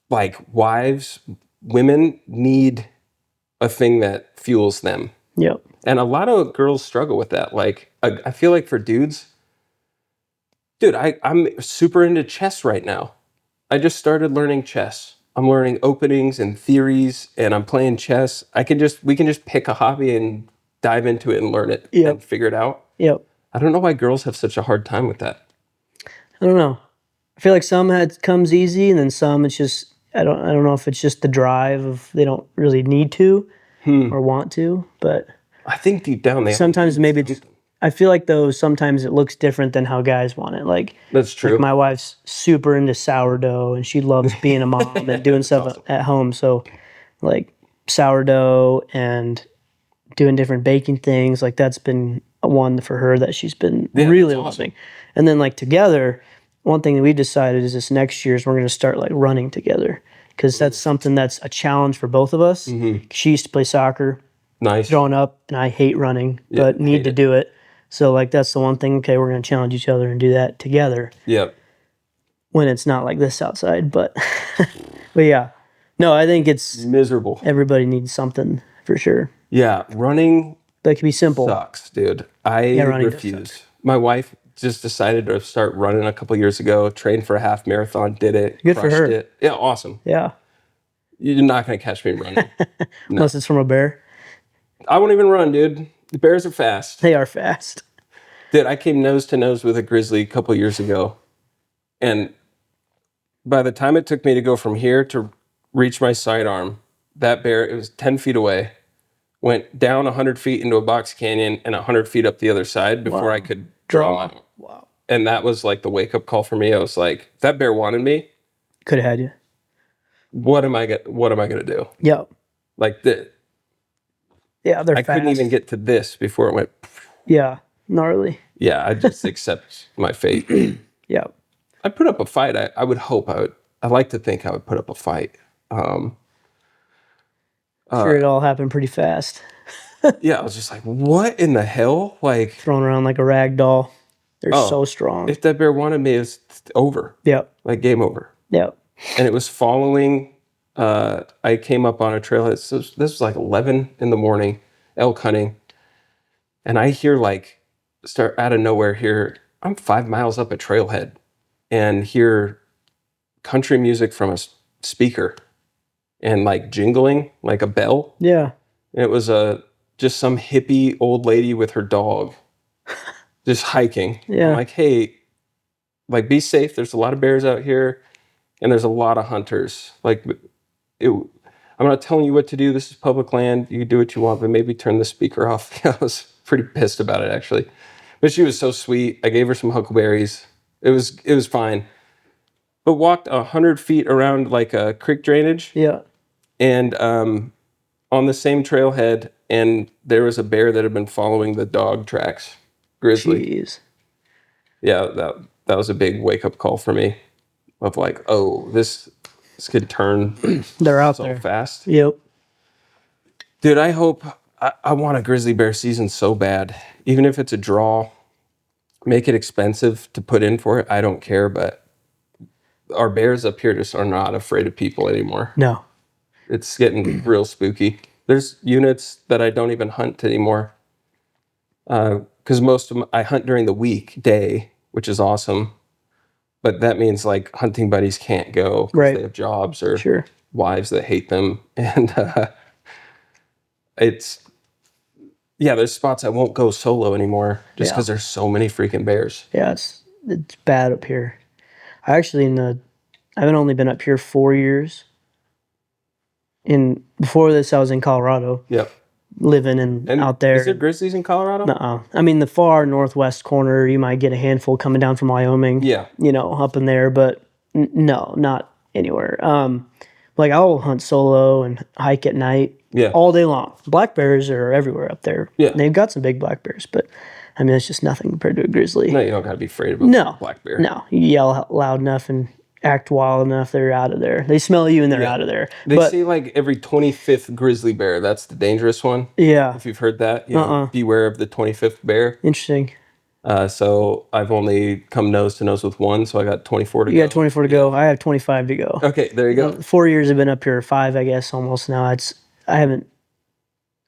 like women need a thing that fuels them. Yep. And a lot of girls struggle with that. Like, I feel like for dudes, dude, I'm super into chess right now. I just started learning chess. I'm learning openings and theories, and I'm playing chess. We can just pick a hobby and dive into it and learn it and figure it out. Yep. I don't know why girls have such a hard time with that. I don't know. I feel like some it comes easy, and then some it's just I don't know if it's just the drive of they don't really need to or want to, but I think deep down they sometimes maybe it's, I feel like though sometimes it looks different than how guys want it. Like that's true. Like my wife's super into sourdough, and she loves being a mom and doing stuff awesome. At home. So like sourdough and doing different baking things, like that's been one for her that she's been really loving. Awesome. And then like together, one thing that we decided is this next year is we're going to start like running together, because that's something that's a challenge for both of us. She used to play soccer growing up, and I hate running, but need to do it. So like that's the one thing, okay, we're going to challenge each other and do that together. Yep. When it's not like this outside, but but yeah. No, I think it's miserable. Everybody needs something for sure. Yeah, running that can be simple. Sucks, dude. I refuse. My wife just decided to start running a couple years ago, trained for a half marathon, did it. Good for her. It. Yeah, awesome. Yeah. You're not going to catch me running. Unless it's from a bear. I won't even run, dude. The bears are fast. They are fast. Dude, I came nose to nose with a grizzly a couple years ago. And by the time it took me to go from here to reach my sidearm, that bear, it was 10 feet away, went down 100 feet into a box canyon and 100 feet up the other side before I could draw my... Wow. And that was like the wake-up call for me. I was like, if that bear wanted me, could have had you. What am I gonna do? Yep. Like yeah, they're fast. I couldn't even get to this before it went. Yeah, gnarly. Yeah, I just accept my fate. Yeah. I put up a fight. I would hope I like to think I would put up a fight. Sure, it all happened pretty fast. Yeah, I was just like, what in the hell? Like, Thrown around like a rag doll. They're so strong. if that bear wanted me, it's over. Yep. Like, game over. Yep. And it was following, I came up on a trailhead. So this was like 11 in the morning, elk hunting. And I hear like, start out of nowhere here, I'm 5 miles up a trailhead and hear country music from a speaker and like jingling like a bell. Yeah. And it was just some hippie old lady with her dog just hiking. Yeah. I'm like, hey, like, be safe. There's a lot of bears out here and there's a lot of hunters. Like, I'm not telling you what to do. This is public land. You can do what you want, but maybe turn the speaker off. I was pretty pissed about it, actually. But she was so sweet. I gave her some huckleberries. It was fine. But walked 100 feet around like a creek drainage. Yeah. And on the same trailhead, and there was a bear that had been following the dog tracks. Grizzly. Jeez. Yeah, that was a big wake-up call for me. Of like, oh, this could turn They're out so there fast. Yep. Dude, I hope, I want a grizzly bear season so bad. Even if it's a draw, make it expensive to put in for it. I don't care, but our bears up here just are not afraid of people anymore. No. It's getting real spooky. There's units that I don't even hunt anymore. Because most of them, I hunt during the weekday, which is awesome. But that means like hunting buddies can't go because they have jobs or wives that hate them. And there's spots I won't go solo anymore just because there's so many freaking bears. Yeah, it's bad up here. I actually I haven't only been up here 4 years. Before this, I was in Colorado. Yep. Living and out there. Is there grizzlies in Colorado? Nuh-uh. I mean, the far northwest corner, you might get a handful coming down from Wyoming. Yeah. Up in there, but no, not anywhere. Like I'll hunt solo and hike at night all day long. Black bears are everywhere up there. Yeah. And they've got some big black bears, but I mean, it's just nothing compared to a grizzly. No, you don't got to be afraid of a black bear. No, you yell loud enough and act wild enough, they're out of there. They smell you and they're out of there. They say like every 25th grizzly bear, that's the dangerous one. Yeah. If you've heard that, beware of the 25th bear. Interesting. So I've only come nose to nose with one, so I got 24 to go. You got 24 to go. I have 25 to go. Okay, there you go. 4 years I've been up here, 5 I guess almost now. I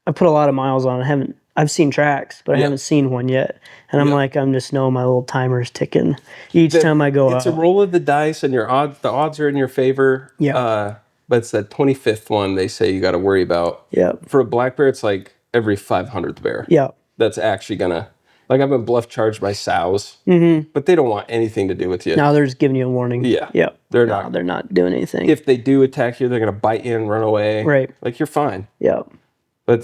put a lot of miles on it. I've seen tracks, but I haven't seen one yet. And I'm like, I'm just knowing my little timer's ticking each time I go out. It's a roll of the dice, and the odds are in your favor. Yeah. But it's that 25th one they say you got to worry about. Yeah. For a black bear, it's like every 500th bear. Yeah. That's actually gonna, like, I've been bluff charged by sows, but they don't want anything to do with you. Now they're just giving you a warning. Yeah. Yeah. They're not doing anything. If they do attack you, they're gonna bite you and run away. Right. Like, you're fine. Yeah. But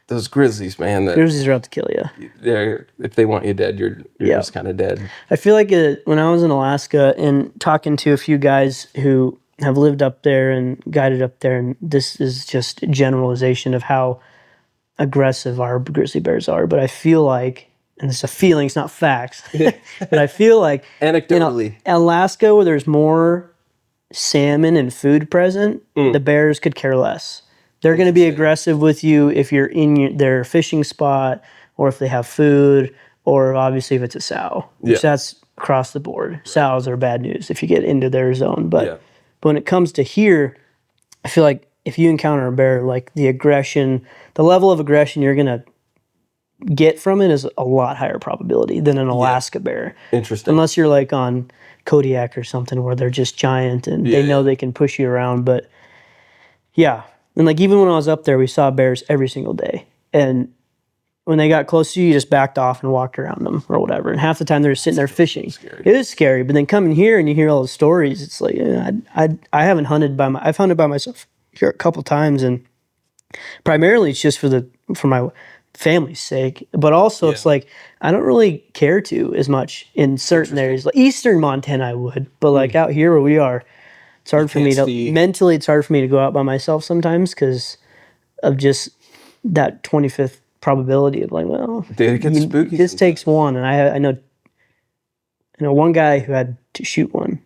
those grizzlies, man, grizzlies are out to kill you. If they want you dead, you're just kind of dead. I feel like when I was in Alaska and talking to a few guys who have lived up there and guided up there, and this is just a generalization of how aggressive our grizzly bears are, but I feel like, and it's a feeling, it's not facts, but I feel like anecdotally, Alaska, where there's more salmon and food present, the bears could care less. They're going to be aggressive with you if you're in their fishing spot, or if they have food, or obviously if it's a sow, which that's across the board. Right. Sows are bad news if you get into their zone. But when it comes to here, I feel like if you encounter a bear, like the level of aggression you're going to get from it is a lot higher probability than an Alaska bear. Interesting. Unless you're like on Kodiak or something where they're just giant and they know they can push you around. But yeah. And like even when I was up there, we saw bears every single day. And when they got close to you, you just backed off and walked around them or whatever. And half the time they're just sitting there fishing. Scary. It is scary. But then coming here and you hear all the stories, it's like I haven't hunted I've hunted by myself here a couple times, and primarily it's just for my family's sake. But also it's like I don't really care to as much in certain areas. Like Eastern Montana I would, but like out here where we are, it's hard for me to mentally. It's hard for me to go out by myself sometimes because of just that 25th probability of like, well, it gets spooky. This takes one, and I know one guy who had to shoot one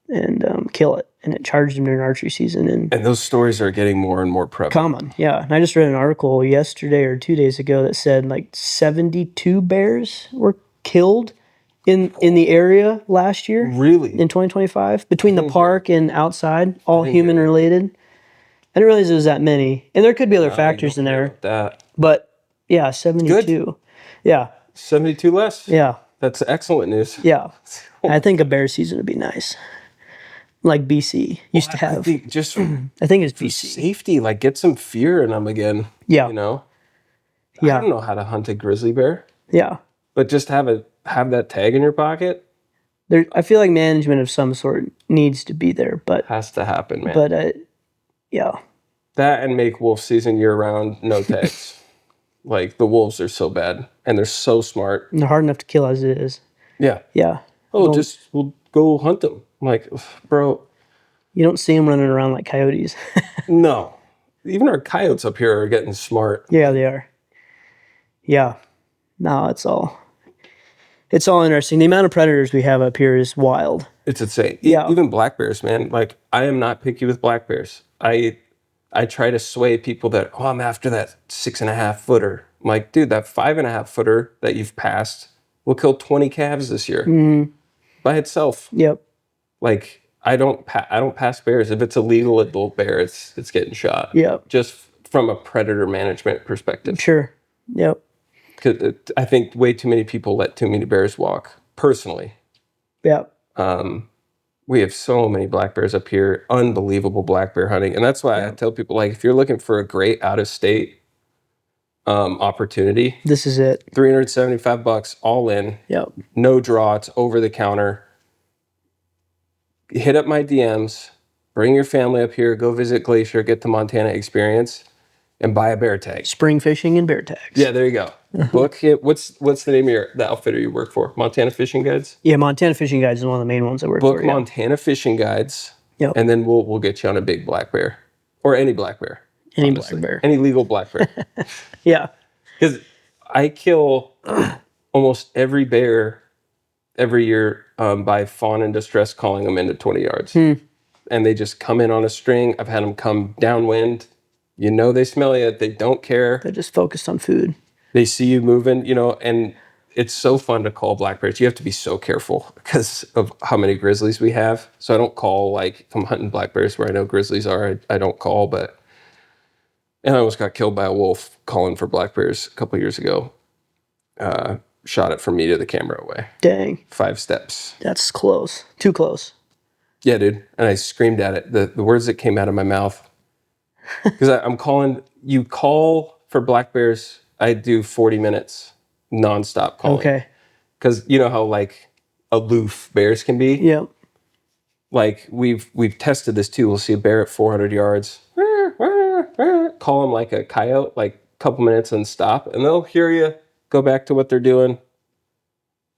and kill it, and it charged him during archery season. And those stories are getting more and more prevalent. Common, yeah. And I just read an article yesterday or 2 days ago that said like 72 bears were killed in the area last year. Really? In 2025, between the park and outside, all human related. I didn't realize it was that many, and there could be other factors in there. But yeah, 72. Good. Yeah. 72 less. Yeah. That's excellent news. Yeah. I think a bear season would be nice. Like BC used to have. I think just I think it's BC. Safety, like get some fear in them again. Yeah. You know? Yeah. I don't know how to hunt a grizzly bear. Yeah. But just have that tag in your pocket. I feel like management of some sort needs to be there, but has to happen, man. But yeah. That and make wolf season year round, no tags. Like the wolves are so bad and they're so smart. And they're hard enough to kill as it is. Yeah. Yeah. Oh, we'll go hunt them. I'm like, bro. You don't see them running around like coyotes. No. Even our coyotes up here are getting smart. Yeah, they are. Yeah. No, it's all interesting. The amount of predators we have up here is wild. It's insane. Yeah. Even black bears, man. Like, I am not picky with black bears. I try to sway people that, I'm after that 6.5 footer. I'm like, dude, that 5.5 footer that you've passed will kill 20 calves this year by itself. Yep. Like, I don't pass bears. If it's a legal adult bear, it's getting shot. Yep. Just from a predator management perspective. Sure. Yep. Because I think way too many people let too many bears walk. Personally. Yep. We have so many black bears up here. Unbelievable black bear hunting, and that's why I tell people, like, if you're looking for a great out of state opportunity, this is it. $375 all in. Yep. No draw. It's over the counter. Hit up my DMs. Bring your family up here. Go visit Glacier. Get the Montana experience, and buy a bear tag. Spring fishing and bear tags. Yeah, there you go. Book it. What's the name of the outfitter you work for? Montana Fishing Guides? Yeah, Montana Fishing Guides is one of the main ones I work for. Book Montana Fishing Guides. Yep. And then we'll get you on a big black bear. Or any black bear. Any honestly. Black bear. Any legal black bear. Yeah. Because I kill almost every bear every year by fawn in distress calling them into 20 yards. And they just come in on a string. I've had them come downwind. You know they smell you. They don't care. They're just focused on food. They see you moving, and it's so fun to call black bears. You have to be so careful because of how many grizzlies we have. So I don't call, like, if I'm hunting black bears where I know grizzlies are, I don't call. And I almost got killed by a wolf calling for black bears a couple years ago. Shot it from me to the camera away. Dang. 5 steps. That's close. Too close. Yeah, dude. And I screamed at it. The words that came out of my mouth. Because I'm calling, you call for black bears, I do 40 minutes nonstop calling. Okay. Because you know how, like, aloof bears can be? Yep. Like, we've tested this too. We'll see a bear at 400 yards. Call them like a coyote, like a couple minutes and stop. And they'll hear you, go back to what they're doing.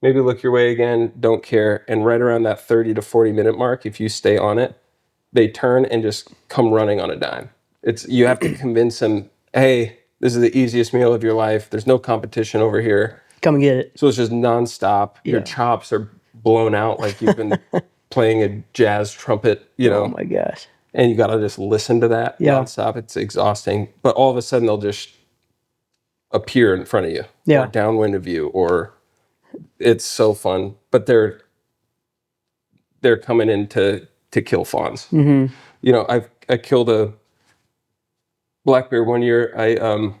Maybe look your way again, don't care. And right around that 30 to 40 minute mark, if you stay on it, they turn and just come running on a dime. You have to convince them, hey, this is the easiest meal of your life. There's no competition over here. Come and get it. So it's just nonstop. Yeah. Your chops are blown out like you've been playing a jazz trumpet, Oh my gosh. And you got to just listen to that nonstop. It's exhausting. But all of a sudden they'll just appear in front of you. Yeah. Or downwind of you. Or it's so fun. But they're coming in to kill fawns. Mm-hmm. I killed a black bear one year. I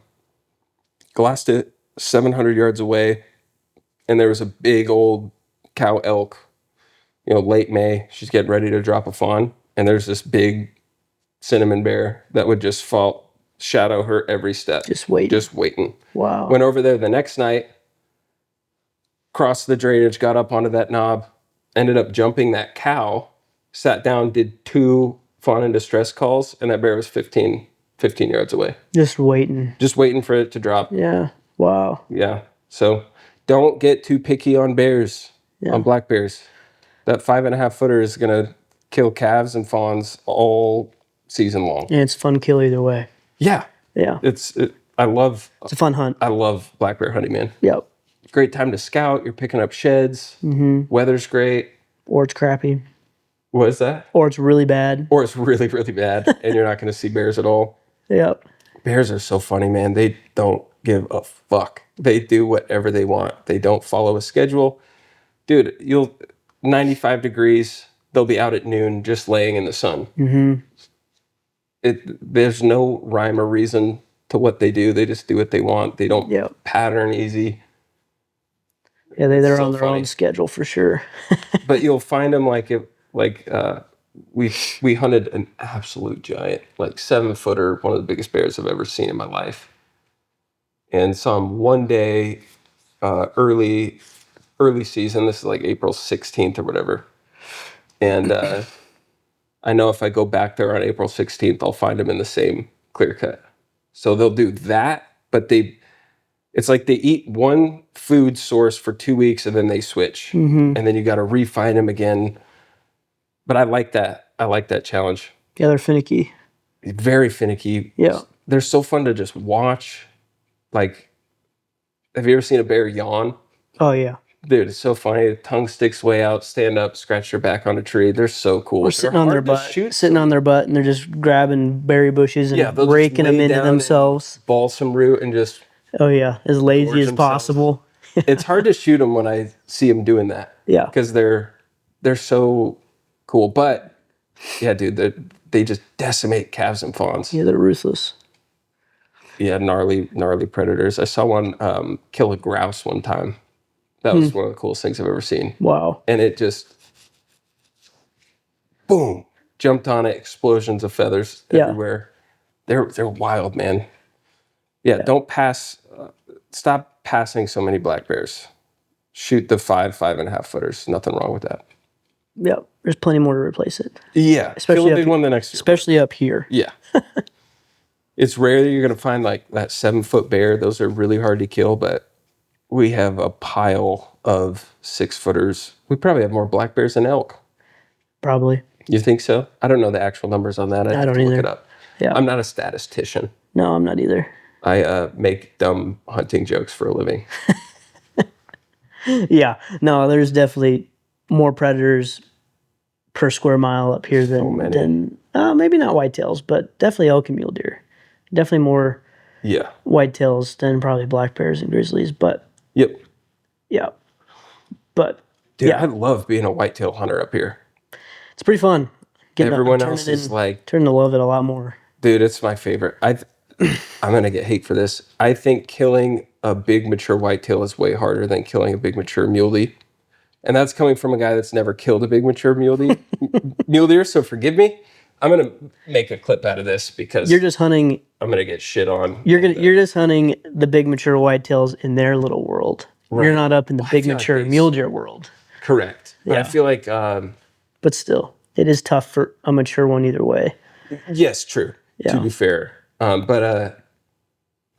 glassed it 700 yards away, and there was a big old cow elk, late May. She's getting ready to drop a fawn, and there's this big cinnamon bear that would just shadow her every step. Just waiting. Wow. Went over there the next night, crossed the drainage, got up onto that knob, ended up jumping that cow, sat down, did 2 fawn in distress calls, and that bear was 15 yards away. Just waiting for it to drop. Yeah. Wow. Yeah. So don't get too picky on bears, on black bears. That 5.5 footer is going to kill calves and fawns all season long. And it's fun kill either way. Yeah. Yeah. It's a fun hunt. I love black bear hunting, man. Yep. Great time to scout. You're picking up sheds. Weather's great. Or it's crappy. What is that? Or it's really bad. Or it's really, really bad, and you're not going to see bears at all. Yep. Bears are so funny, man. They don't give a fuck. They do whatever they want. They don't follow a schedule. Dude, 95 degrees, they'll be out at noon just laying in the sun. There's no rhyme or reason to what they do. They just do what they want. They don't pattern easy. Yeah, they're on their own schedule for sure. But you'll find them we hunted an absolute giant, like 7-footer, one of the biggest bears I've ever seen in my life. And saw him one day, early season. This is like April 16th or whatever. And I know if I go back there on April 16th, I'll find him in the same clear cut. So they'll do that, but it's like they eat one food source for 2 weeks and then they switch. And then you got to re-find them again. But I like that. I like that challenge. Yeah, they're finicky. Very finicky. Yeah. They're so fun to just watch. Like, have you ever seen a bear yawn? Oh, yeah. Dude, it's so funny. The tongue sticks way out, stand up, scratch their back on a tree. They're so cool. Or sitting on their butt, and they're just grabbing berry bushes and raking them into themselves. Balsam root and just... Oh, yeah. As lazy as possible. It's hard to shoot them when I see them doing that. Yeah. Because they're so cool. But, yeah, dude, they just decimate calves and fawns. Yeah, they're ruthless. Yeah, gnarly predators. I saw one kill a grouse one time. That was one of the coolest things I've ever seen. Wow. And it just, boom, jumped on it, explosions of feathers everywhere. They're wild, man. Yeah, don't stop passing so many black bears. Shoot the 5.5 footers. Nothing wrong with that. Yep, there's plenty more to replace it. Yeah, especially kill a big one the next year. Especially up here. Yeah. It's rare that you're going to find like that 7-foot bear. Those are really hard to kill, but we have a pile of 6-footers. We probably have more black bears than elk. Probably. You think so? I don't know the actual numbers on that. I don't either. Look it up. Yeah. I'm not a statistician. No, I'm not either. I make dumb hunting jokes for a living. Yeah. No, there's definitely more predators per square mile up here than maybe not whitetails, but definitely elk and mule deer. Definitely more whitetails than probably black bears and grizzlies, but yeah. But dude, I love being a whitetail hunter up here. It's pretty fun. Everyone else is like turning to love it a lot more. Dude, it's my favorite. I'm gonna get hate for this. I think killing a big mature whitetail is way harder than killing a big mature muley. And that's coming from a guy that's never killed a big mature mule deer, so forgive me. I'm going to make a clip out of this because you're just hunting. I'm going to get shit on. You're just hunting the big mature whitetails in their little world. Right. You're not up in the big mature mule deer world. Correct. But I feel like... but still, it is tough for a mature one either way. Yes, true, to be fair. But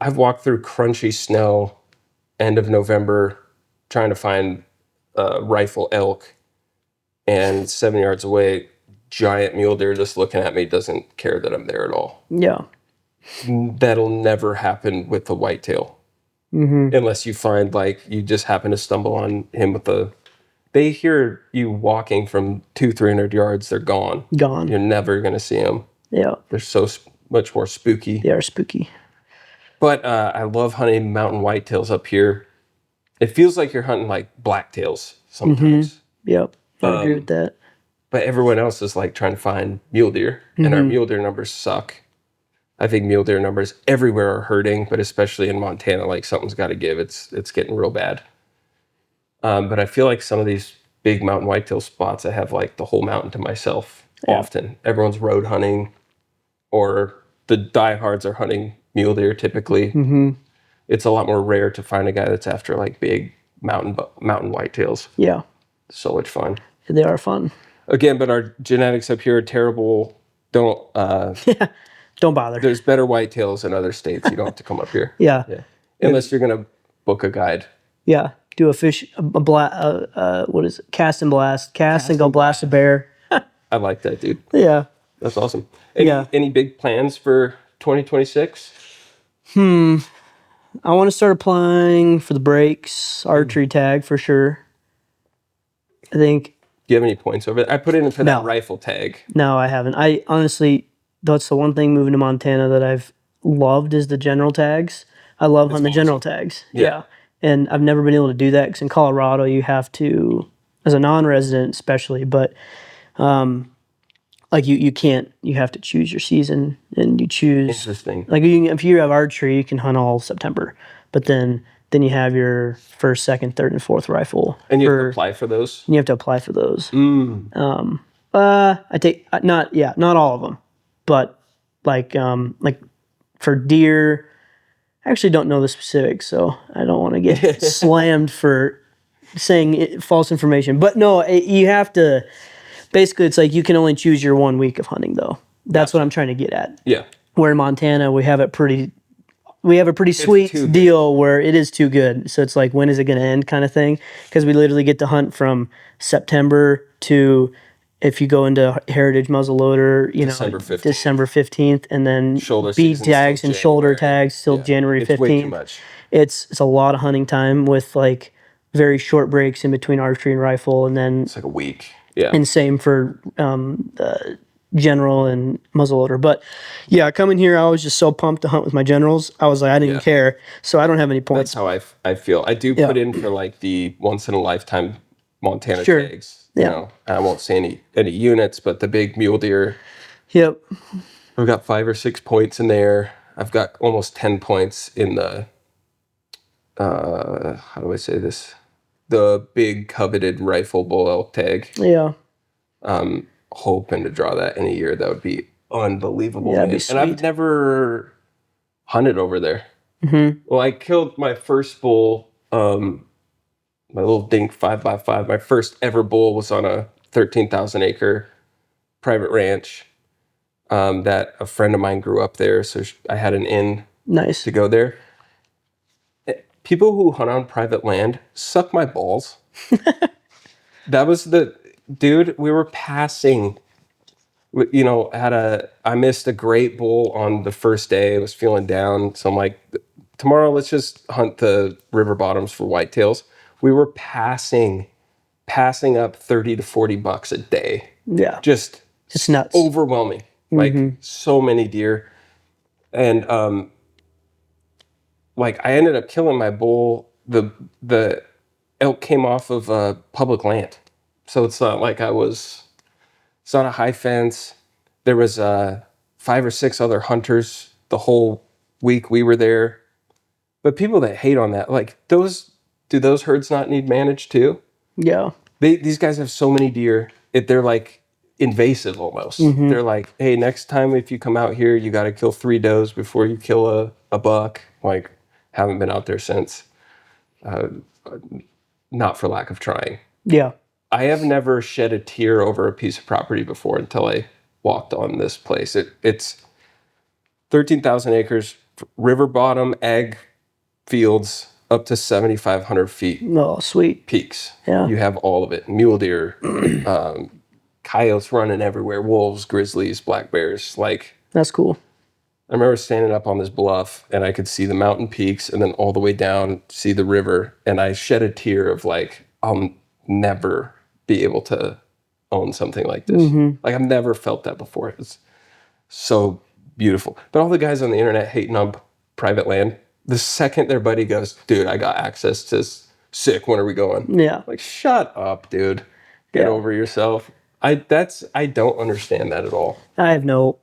I've walked through crunchy snow end of November trying to find rifle elk, and 7 yards away, giant mule deer just looking at me, doesn't care that I'm there at all. Yeah. That'll never happen with the whitetail. Unless you find, like, you just happen to stumble on him with they hear you walking from 200-300 yards, they're gone. You're never going to see them. Yeah. They're so much more spooky. They are spooky. But I love hunting mountain whitetails up here. It feels like you're hunting like blacktails sometimes. Yep, I agree with that. But everyone else is like trying to find mule deer, and our mule deer numbers suck. I think mule deer numbers everywhere are hurting, but especially in Montana, like something's got to give. It's getting real bad. But I feel like some of these big mountain whitetail spots, I have like the whole mountain to myself often. Everyone's road hunting, or the diehards are hunting mule deer typically. It's a lot more rare to find a guy that's after like big mountain whitetails. Yeah. So much fun. They are fun. Again, but our genetics up here are terrible. Don't bother. There's better whitetails in other states. You don't have to come up here. Yeah. Unless you're going to book a guide. Yeah. Do a fish, what is it? Cast and blast. Cast and go blast a bear. I like that, dude. Yeah. That's awesome. Any big plans for 2026? I want to start applying for the breaks, archery tag for sure. I think. Do you have any points over it? I put in for that No. rifle tag. No, I haven't. I honestly, that's the one thing moving to Montana that I've loved is the general tags. I love hunting the general tags. Yeah. And I've never been able to do that because in Colorado you have to, as a non-resident especially, but like you can't, you have to choose your season and you choose. Interesting. Like if you have archery, you can hunt all September, but then you have your first, second, third, and fourth rifle. And you have to apply for those? You have to apply for those. I take not all of them, but like for deer, I actually don't know the specifics, so I don't want to get slammed for saying false information. But no, you have to. Basically, it's like you can only choose your 1 week of hunting, though. That's what I'm trying to get at. Yeah. Where in Montana, we have a pretty sweet deal where it is too good. So it's like, when is it going to end kind of thing? Because we literally get to hunt from September to, if you go into heritage muzzleloader, December 15th, and then bead tags and shoulder tags till January 15th. It's way too much. It's a lot of hunting time with like very short breaks in between archery and rifle, and then it's like a week. Yeah. And same for the general and muzzleloader. But yeah, coming here, I was just so pumped to hunt with my generals. I was like, I didn't even care. So I don't have any points. That's how I feel. I do put in for like the once in a lifetime Montana tags. You know, I won't say any units, but the big mule deer. Yep. I've got 5 or 6 points in there. I've got almost 10 points in the, how do I say this? The big coveted rifle bull elk tag. Yeah. Hoping to draw that in a year. That would be unbelievable. Yeah, that'd be sweet. And I've never hunted over there. Mm-hmm. Well, I killed my first bull, my little dink 5x5. My first ever bull was on a 13,000 acre private ranch that a friend of mine grew up there. So I had an in to go there. People who hunt on private land suck my balls. That was dude, we were passing, I missed a great bull on the first day. I was feeling down. So I'm like, tomorrow, let's just hunt the river bottoms for whitetails. We were passing up 30 to 40 bucks a day. Yeah. Just nuts. Overwhelming. Like so many deer. And, like I ended up killing my bull. The elk came off of public land. So it's not like it's not a high fence. There was 5 or 6 other hunters the whole week we were there. But people that hate on that, like do those herds not need managed too? Yeah. These guys have so many deer. They're like invasive almost. They're like, hey, next time if you come out here, you got to kill 3 does before you kill a buck. Like, haven't been out there since. Not for lack of trying. Yeah. I have never shed a tear over a piece of property before until I walked on this place. It's 13,000 acres, river bottom, ag fields, up to 7,500 feet. Oh, sweet. Peaks. Yeah. You have all of it. Mule deer, coyotes running everywhere, wolves, grizzlies, black bears. Like, that's cool. I remember standing up on this bluff and I could see the mountain peaks and then all the way down, see the river. And I shed a tear of like, I'll never be able to own something like this. Like I've never felt that before. It's so beautiful. But all the guys on the internet hating on private land, the second their buddy goes, dude, I got access to sick. When are we going? Yeah. Like, shut up, dude. Get over yourself. I don't understand that at all. I have no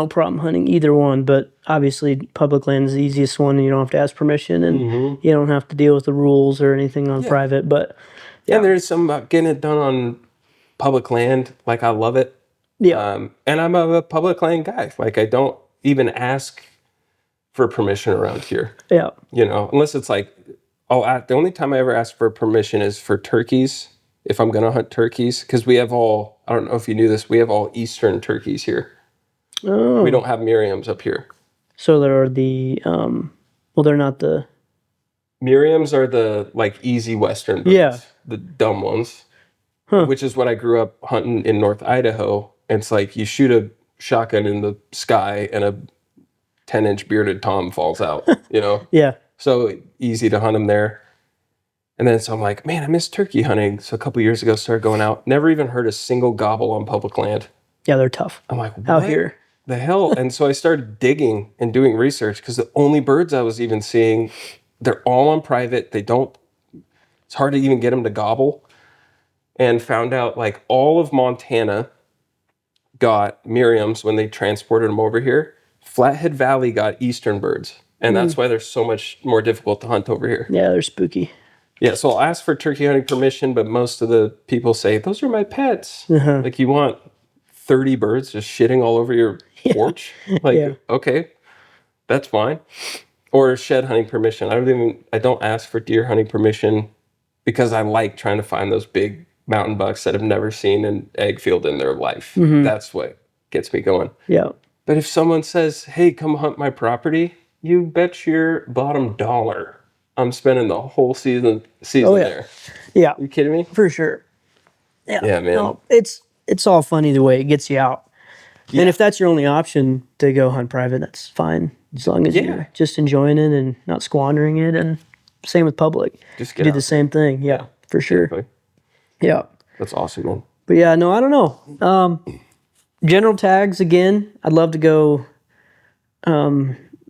problem hunting either one, but obviously public land is the easiest one and you don't have to ask permission and you don't have to deal with the rules or anything on private, but and there's something about getting it done on public land. Like, I love it. Yeah. And I'm a public land guy. Like, I don't even ask for permission around here. Yeah. Unless it's like, the only time I ever ask for permission is for turkeys. If I'm going to hunt turkeys, because we have I don't know if you knew this, we have all Eastern turkeys here. Oh. We don't have Merriams up here. So there are the, they're not the... Merriams are the, like, easy Western birds. Yeah. The dumb ones. Huh. Which is what I grew up hunting in North Idaho. And it's like, you shoot a shotgun in the sky and a 10-inch bearded Tom falls out, you know? Yeah. So easy to hunt them there. And then so I'm like, man, I miss turkey hunting. So a couple years ago, started going out. Never even heard a single gobble on public land. Yeah, they're tough. I'm like, what out here. the hell? And so I started digging and doing research because the only birds I was even seeing, they're all on private. It's hard to even get them to gobble. And found out like all of Montana got Merriam's when they transported them over here. Flathead Valley got eastern birds. And that's why they're so much more difficult to hunt over here. Yeah, they're spooky. Yeah, so I'll ask for turkey hunting permission, but most of the people say, those are my pets. Like, you want 30 birds just shitting all over your porch? Like, okay, that's fine. Or shed hunting permission. I don't ask for deer hunting permission because I like trying to find those big mountain bucks that have never seen an egg field in their life. That's what gets me going. Yeah. But if someone says, hey, come hunt my property, you bet your bottom dollar I'm spending the whole season there. Yeah. Are you kidding me? For sure. Yeah. Yeah, man. No, it's all funny the way it gets you out. Yeah. And if that's your only option to go hunt private, that's fine. As long as you're just enjoying it and not squandering it. And same with public. Just do the same thing. Yeah, for sure. Exactly. Yeah. That's awesome, man. But yeah, no, I don't know. General tags, again, I'd love to go.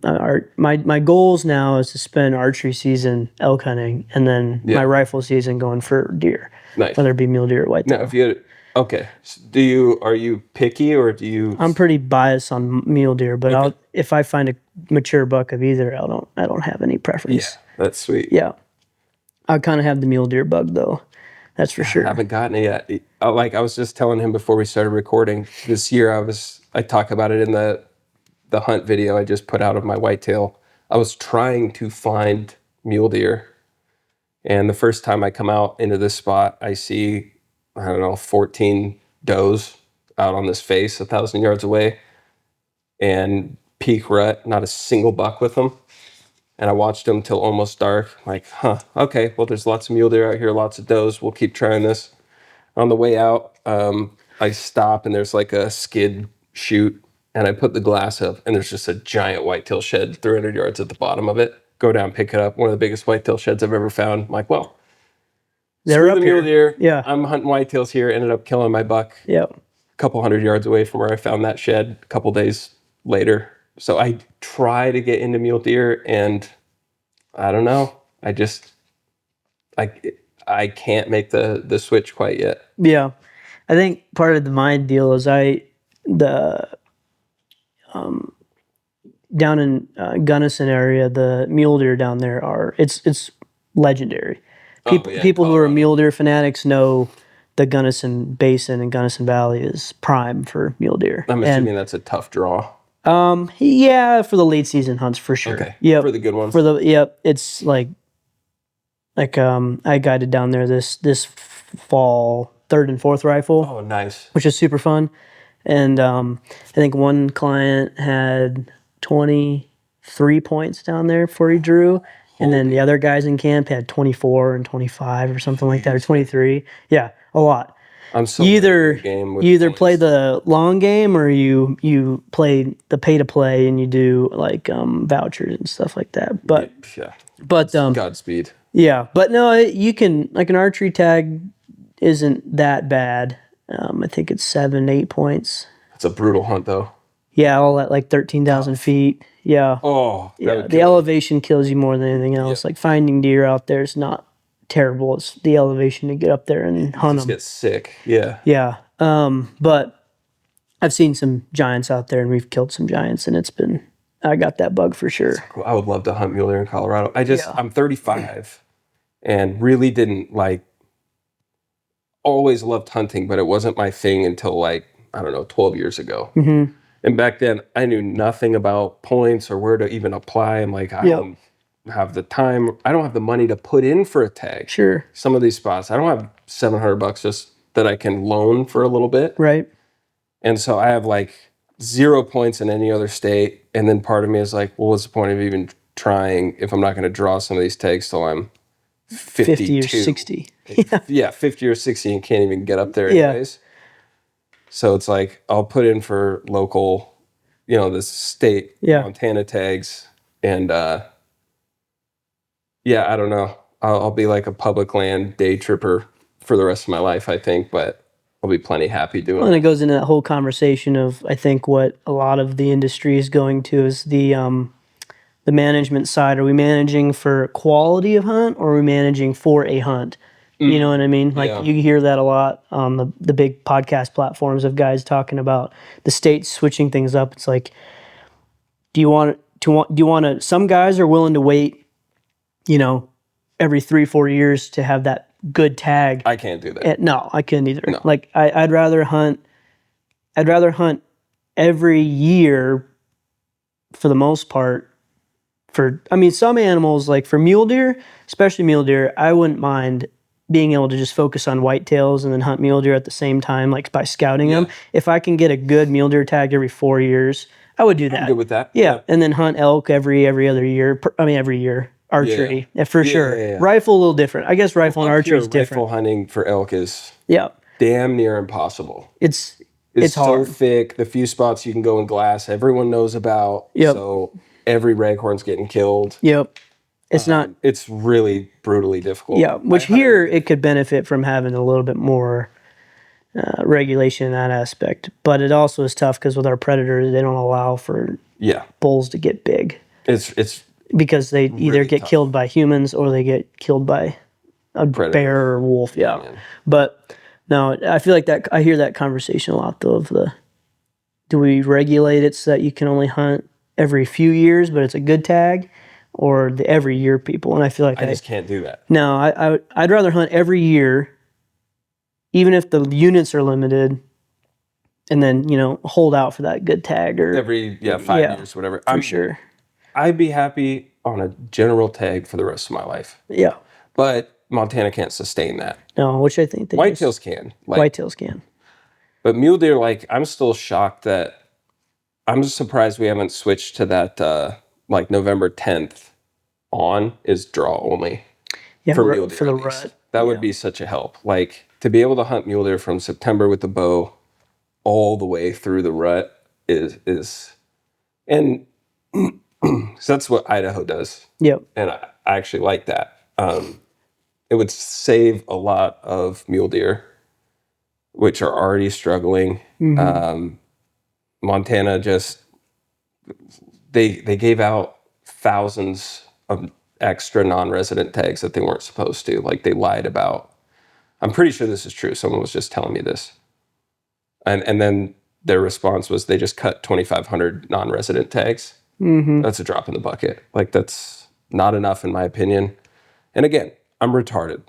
My goals now is to spend archery season elk hunting and then my rifle season going for deer. Nice. Whether it be mule deer or whitetail. Now, if you had, okay, so are you picky or do you? I'm pretty biased on mule deer, but if I find a mature buck of either, I don't have any preference. Yeah, that's sweet. Yeah, I kind of have the mule deer bug though. That's for sure. I haven't gotten it yet. Like I was just telling him before we started recording this year, I talk about it in the hunt video I just put out of my whitetail. I was trying to find mule deer. And the first time I come out into this spot, I see, 14 does out on this face 1,000 yards away. And peak rut, not a single buck with them. And I watched them till almost dark. Like, okay, well, there's lots of mule deer out here, lots of does. We'll keep trying this. On the way out, I stop and there's like a skid chute. And I put the glass up, and there's just a giant whitetail shed 300 yards at the bottom of it. Go down, pick it up. One of the biggest whitetail sheds I've ever found. I'm like, well, they're up the here. Mule deer. Yeah. I'm hunting whitetails here. Ended up killing my buck. Yeah. A couple hundred yards away from where I found that shed a couple days later. So I try to get into mule deer, and I don't know. I can't make the switch quite yet. Yeah. I think part of my deal is down in Gunnison area, the mule deer down there it's legendary. People who are mule deer fanatics know the Gunnison Basin and Gunnison Valley is prime for mule deer. I'm assuming that's a tough draw. Yeah, for the late season hunts for sure. Okay. Yeah, for the good ones. It's like I guided down there this fall, 3rd and 4th rifle. Oh, nice. Which is super fun. And I think one client had 23 points down there before he drew. And then the other guys in camp had 24 and 25 or something like that, or 23. Yeah, a lot. I'm so you either play the long game or you play the pay to play and you do like vouchers and stuff like that. But Godspeed. Yeah, but no, you can, like, an archery tag isn't that bad. I think it's 7-8 points. It's a brutal hunt, though. Yeah, all at like 13,000 feet. Yeah. Oh, yeah. The elevation kills you more than anything else. Like, finding deer out there is not terrible. It's the elevation to get up there and hunt them. Get sick. Yeah. Yeah. But I've seen some giants out there, and we've killed some giants, and I got that bug for sure. Cool. I would love to hunt mule deer in Colorado. I'm 35 and really didn't always loved hunting, but it wasn't my thing until 12 years ago. Mm-hmm. And back then I knew nothing about points or where to even apply. I'm like, I don't have the time. I don't have the money to put in for a tag. Sure. Some of these spots, I don't have $700 just that I can loan for a little bit. Right. And so I have 0 points in any other state. And then part of me is like, well, what's the point of even trying if I'm not going to draw some of these tags till I'm 52. 50 or 60. Yeah, 50 or 60 and can't even get up there anyways. So it's like, I'll put in for local, the state Montana tags. And I don't know. I'll be like a public land day tripper for the rest of my life, I think, but I'll be plenty happy doing And it. it goes into that whole conversation of, I think, what a lot of the industry is going to is the management side. Are we managing for quality of hunt, or are we managing for a hunt? You know what I mean? Like you hear that a lot on the big podcast platforms of guys talking about the states switching things up. It's like, do you want to, some guys are willing to wait, every 3-4 years to have that good tag. I can't do that. No, I couldn't either. No. Like I'd rather hunt every year for the most part. Some animals, like for mule deer, especially mule deer, I wouldn't mind being able to just focus on whitetails and then hunt mule deer at the same time, like by scouting them. If I can get a good mule deer tag every 4 years, I would do that. I'm good with that. Yeah, and then hunt elk every other year. Every year. Archery, for sure. Yeah. Rifle, a little different. I guess rifle and archery is different. Rifle hunting for elk is Yeah, damn near impossible. it's so hard. thick. The few spots you can go in glass, everyone knows about. Yep. So every raghorn's getting killed. Yep. It's not. It's really brutally difficult. Yeah, which here it could benefit from having a little bit more regulation in that aspect. But it also is tough because with our predators, they don't allow for bulls to get big. It's because they either really get tough. killed by humans or they get killed by a Predator. bear or wolf. Yeah. Man. But no, I feel like that I hear that conversation a lot though of do we regulate it so that you can only hunt every few years, but it's a good tag, or the every year people? And I feel like I just can't do that. No, I'd rather hunt every year, even if the units are limited, and then hold out for that good tag or Every 5 years, whatever. For sure. I'd be happy on a general tag for the rest of my life. Yeah. But Montana can't sustain that. No, which I think Whitetails can. Whitetails can. But mule deer, I'm still shocked that I'm just surprised we haven't switched to that November 10th on is draw only for mule deer. For the at least. rut. That would be such a help. To be able to hunt mule deer from September with the bow all the way through the rut is and so that's what Idaho does. Yep. And I actually like that. It would save a lot of mule deer, which are already struggling. Mm-hmm. Montana just they gave out thousands of extra non-resident tags that they weren't supposed to. They lied about. I'm pretty sure this is true. Someone was just telling me this. And then their response was they just cut 2,500 non-resident tags. Mm-hmm. That's a drop in the bucket. That's not enough in my opinion. And again, I'm retarded.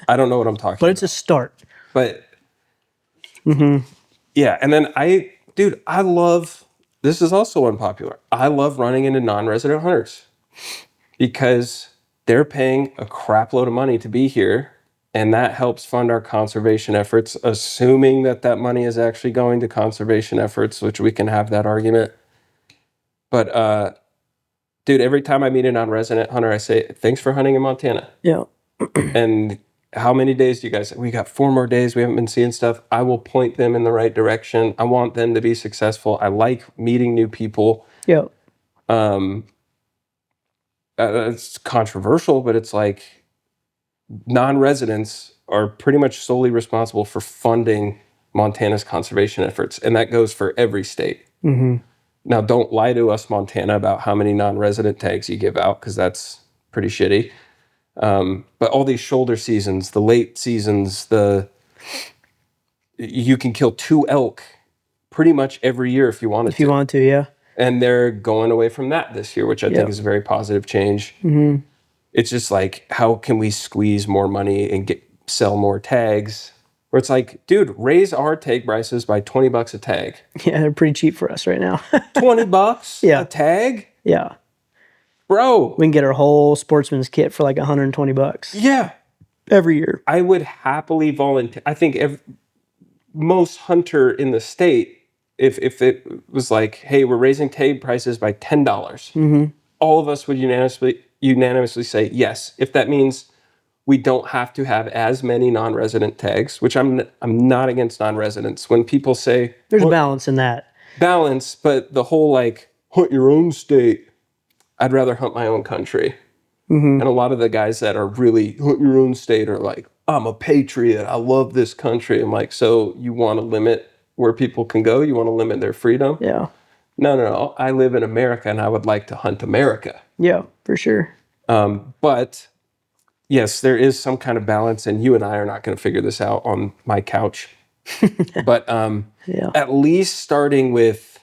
I don't know what I'm talking about. But it's a start. But yeah, and then I love, this is also unpopular. I love running into non-resident hunters because they're paying a crap load of money to be here, and that helps fund our conservation efforts, assuming that money is actually going to conservation efforts, which we can have that argument. But dude, every time I meet a non-resident hunter, I say, thanks for hunting in Montana. Yeah. And how many days do you guys, we got 4 more days, we haven't been seeing stuff. I will point them in the right direction. I want them to be successful. I like meeting new people. Yeah. It's controversial, but it's non-residents are pretty much solely responsible for funding Montana's conservation efforts. And that goes for every state. Mm-hmm. Now, don't lie to us, Montana, about how many non-resident tags you give out, because that's pretty shitty. But all these shoulder seasons, the late seasons, you can kill 2 elk pretty much every year if you wanted to. If you want to, yeah. And they're going away from that this year, which I think is a very positive change. Mm-hmm. It's just how can we squeeze more money and sell more tags? Where it's dude, raise our tag prices by $20 a tag. Yeah, they're pretty cheap for us right now. $20 a tag? Yeah. Bro. We can get our whole sportsman's kit for $120. Yeah. Every year. I would happily volunteer. I think most hunter in the state, if it was hey, we're raising tag prices by $10, all of us would unanimously say yes. If that means we don't have to have as many non-resident tags, which I'm not against non-residents. When people say... There's a balance in that. balance, but the whole like hunt your own state. I'd rather hunt my own country. And a lot of the guys that are really hunt your own state are like, I'm a patriot. I love this country. I'm like, so you want to limit where people can go? You want to limit their freedom? Yeah. No. I live in America and I would like to hunt America. Yeah, for sure. But yes, there is some kind of balance, and you and I are not going to figure this out on my couch. But at least starting with,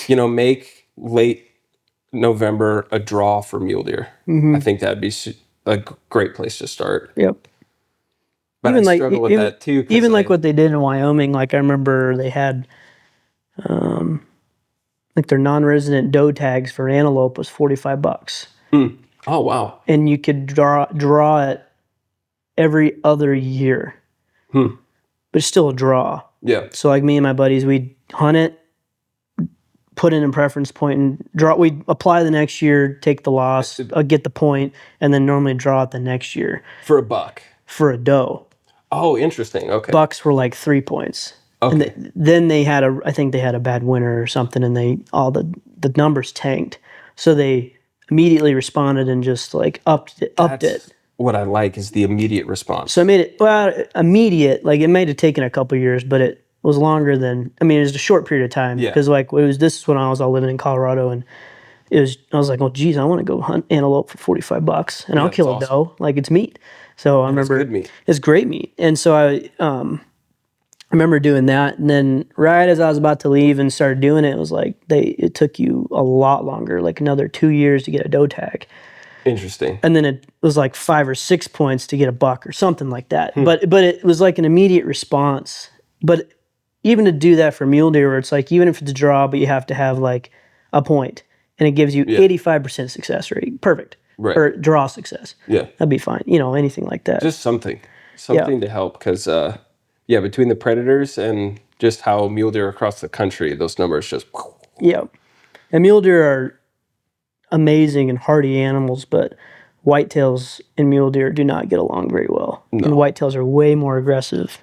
make late November a draw for mule deer. I think that'd be a great place to start. Yep. But I struggle with that too. Even like what they did in Wyoming, like I remember they had like their non-resident doe tags for antelope was $45. Oh wow. And you could draw it every other year. But it's still a draw. Yeah. So like me and my buddies, we'd hunt it, put in a preference point, and draw. We'd apply the next year, take the loss, get the point, and then normally draw it the next year. For a buck. For a doe. Oh, interesting. Okay. Bucks were like 3 points. Okay. And then they had I think they had a bad winter or something, and all the numbers tanked. So they immediately responded and just like upped it. What I like is the immediate response. So I made it immediate. Like it might have taken a couple years, but it was longer than. I mean, it was a short period of time because this is when I was all living in Colorado, and I was like, oh geez, I want to go hunt antelope for $45, and I'll kill a doe like it's meat. So I remember it's good meat. It's great meat, and so I remember doing that, and then right as I was about to leave and started doing it, it was like it took you a lot longer, like another 2 years to get a doe tag. Interesting. And then it was like 5 or 6 points to get a buck or something like that. But it was like an immediate response. But even to do that for mule deer, where it's like even if it's a draw, but you have to have like a point, and it gives you 85% success rate, perfect, or draw success. Yeah, that'd be fine. Anything like that. Just something to help, because between the predators and just how mule deer across the country, those numbers just. Yeah, and mule deer are amazing and hardy animals, but whitetails and mule deer do not get along very well. No. And whitetails are way more aggressive.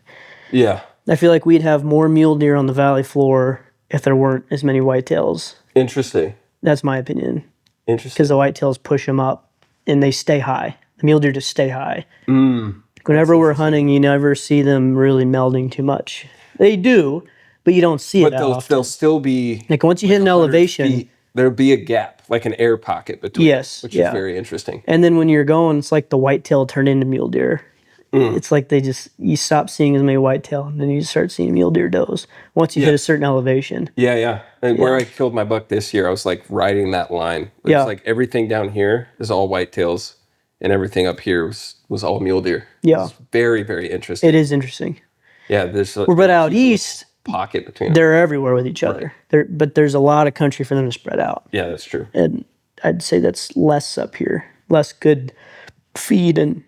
Yeah. I feel like we'd have more mule deer on the valley floor if there weren't as many whitetails. Interesting. That's my opinion. Interesting. Because the whitetails push them up and they stay high. The mule deer just stay high. Whenever we're hunting, you never see them really melding too much. They do, but you don't see it that often. They'll still be... Like once you hit an elevation... There'll be a gap, like an air pocket between them, which is very interesting. And then when you're going, it's like the whitetail turned into mule deer. It's like you stop seeing as many whitetail, and then you start seeing mule deer does once you hit a certain elevation. Yeah. And where I killed my buck this year, I was like riding that line. It's like everything down here is all whitetails, and everything up here was all mule deer. Yeah. It's very, very interesting. It is interesting. Yeah, but out east... pocket between them. They're everywhere with each other. But there's a lot of country for them to spread out. Yeah, that's true. And I'd say that's less up here. Less good feed and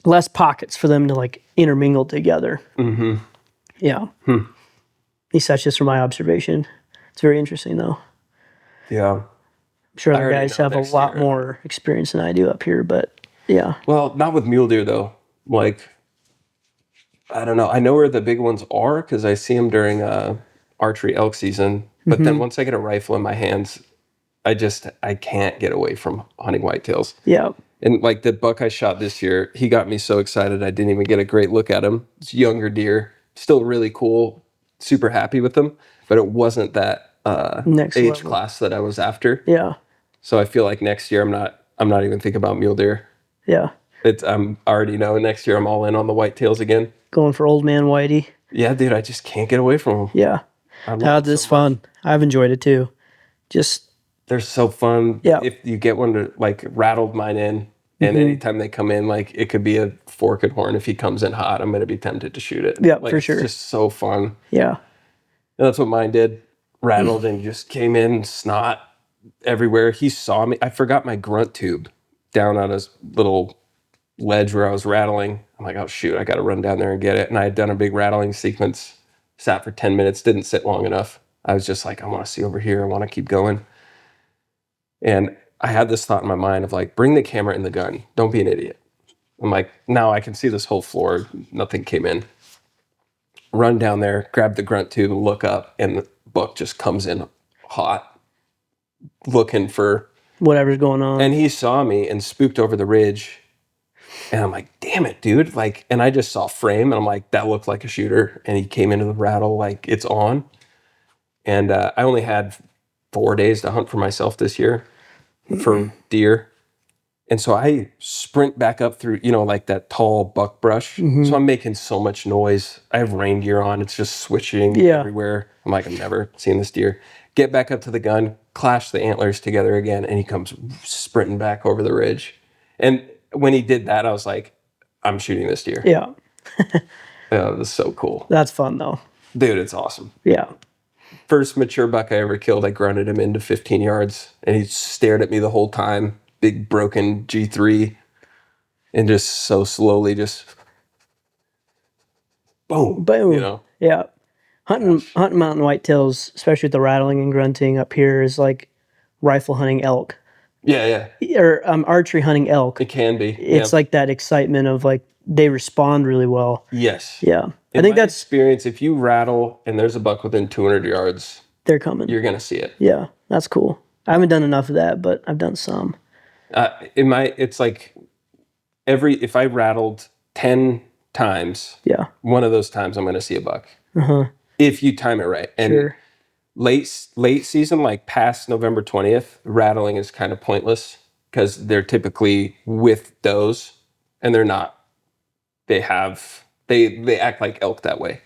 less pockets for them to like intermingle together. Yeah. At least that's just from my observation. It's very interesting though. Yeah. I'm sure other guys have a lot more experience than I do up here, but yeah. Well, not with mule deer though. Like, I don't know. I know where the big ones are because I see them during archery elk season. But then once I get a rifle in my hands, I can't get away from hunting whitetails. Yeah. And like the buck I shot this year, he got me so excited I didn't even get a great look at him. It's younger deer, still really cool, super happy with them. But it wasn't that age class that I was after. Yeah. So I feel like next year I'm not even thinking about mule deer. Yeah. I'm already know next year I'm all in on the whitetails again. Going for old man whitey. Yeah, dude, I just can't get away from them. Yeah. This is fun. I've enjoyed it too. They're so fun. Yeah. If you get one to like rattled mine in, and anytime they come in, like it could be a fork and horn. If he comes in hot, I'm gonna be tempted to shoot it. Yeah, like, for sure. It's just so fun. Yeah. And that's what mine did. Rattled and just came in, snot everywhere. He saw me. I forgot my grunt tube down on his little ledge where I was rattling. I'm like, oh shoot, I got to run down there and get it. And I had done a big rattling sequence, sat for 10 minutes, didn't sit long enough. I was just like, I want to see over here. I want to keep going. And I had this thought in my mind of like, bring the camera in the gun. Don't be an idiot. I'm like, now I can see this whole floor. Nothing came in. Run down there, grab the grunt tube, look up, and buck just comes in hot, looking for whatever's going on. And he saw me and spooked over the ridge. And I'm like, damn it, dude. Like, and I just saw frame and I'm like, that looked like a shooter. And he came into the rattle like it's on. And I only had 4 days to hunt for myself this year for deer. And so I sprint back up through, like that tall buck brush. So I'm making so much noise. I have rain gear on. It's just switching everywhere. I'm like, I'm never seeing this deer. Get back up to the gun, clash the antlers together again, and he comes sprinting back over the ridge. And when he did that, I was like, I'm shooting this deer. Yeah. It was so cool. That's fun, though. Dude, it's awesome. Yeah. First mature buck I ever killed, I grunted him into 15 yards, and he stared at me the whole time. Big broken G3, and just so slowly just boom. Yeah. Hunting mountain whitetails, especially with the rattling and grunting up here, is like rifle hunting elk. Yeah. Or archery hunting elk. It can be. It's like that excitement of like they respond really well. Yes. Yeah. I think that's experience. If you rattle and there's a buck within 200 yards, they're coming. You're gonna see it. Yeah, that's cool. I haven't done enough of that, but I've done some. It's like if I rattled 10 times, one of those times I'm gonna see a buck. If you time it right. And late season, like past November 20th, rattling is kind of pointless because they're typically with does, and they're not. They act like elk that way.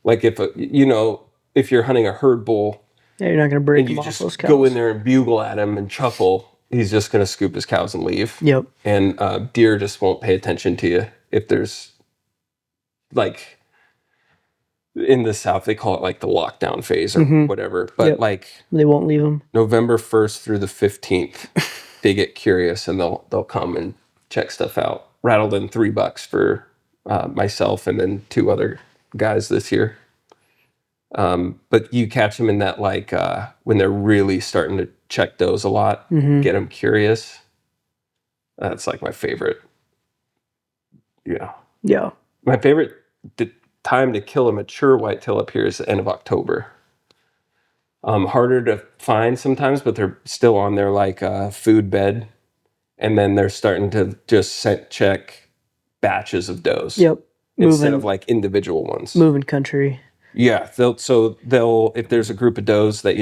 Like if you're hunting a herd bull, you're not gonna break them off those cows. Go in there and bugle at him and chuckle. He's just gonna scoop his cows and leave. Yep. And deer just won't pay attention to you if there's like. In the South, they call it like the lockdown phase or whatever. But like they won't leave them. November 1st through the 15th, they get curious and they'll come and check stuff out. Rattled in $3 for myself and then 2 other guys this year. But you catch them in that like when they're really starting to check those a lot, get them curious. That's like my favorite. Yeah. My favorite time to kill a mature whitetail up here is the end of October. Harder to find sometimes, but they're still on their like food bed, and then they're starting to just check batches of does. Yep. Instead of like individual ones. Moving country. Yeah. They'll if there's a group of does that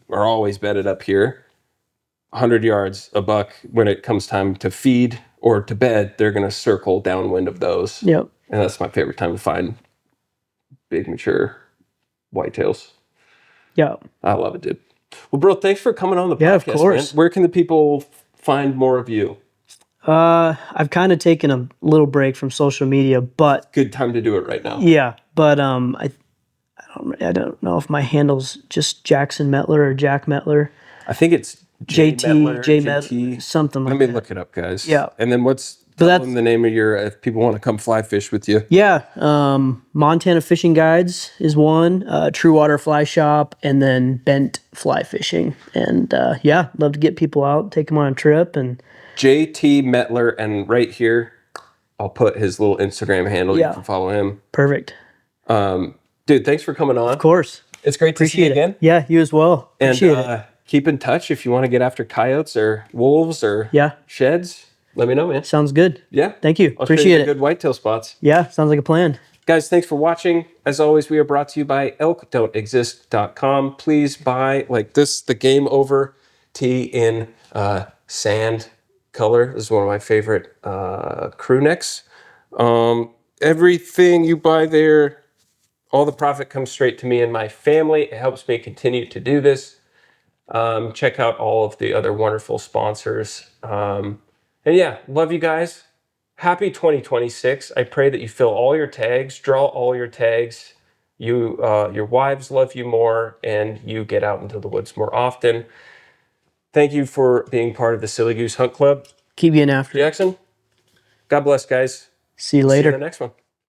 are always bedded up here, 100 yards, a buck, when it comes time to feed or to bed, they're gonna circle downwind of those. Yep. And that's my favorite time to find big, mature whitetails. Yeah. I love it, dude. Well, bro, thanks for coming on the podcast, yeah, of course. Man. Where can the people find more of you? I've kind of taken a little break from social media, but... Good time to do it right now. Yeah, but I don't know if my handle's just Jackson Mettler or Jack Mettler. I think it's JT, Mettler, something like that. Let me look it up, guys. Yeah. And then tell them the name of if people want to come fly fish with you. Yeah. Montana Fishing Guides is one, True Water Fly Shop, and then Bent Fly Fishing. And love to get people out, take them on a trip. And JT Mettler, and right here, I'll put his little Instagram handle. You can follow him. Perfect. Dude, thanks for coming on. Of course. It's great to see you again. Yeah, you as well. Appreciate it. Keep in touch if you want to get after coyotes or wolves or sheds. Let me know, man. Sounds good. Yeah. Thank you. I'll Appreciate it. Good whitetail spots. Yeah, sounds like a plan. Guys, thanks for watching. As always, we are brought to you by elkdon'texist.com. Please buy like this, the Game Over tee in sand color. This is one of my favorite crew necks. Everything you buy there, all the profit comes straight to me and my family. It helps me continue to do this. Check out all of the other wonderful sponsors. And yeah, love you guys. Happy 2026. I pray that you fill all your tags, draw all your tags. Your wives love you more, and you get out into the woods more often. Thank you for being part of the Silly Goose Hunt Club. Keep getting after it. Jackson, God bless, guys. See you later. See you in the next one.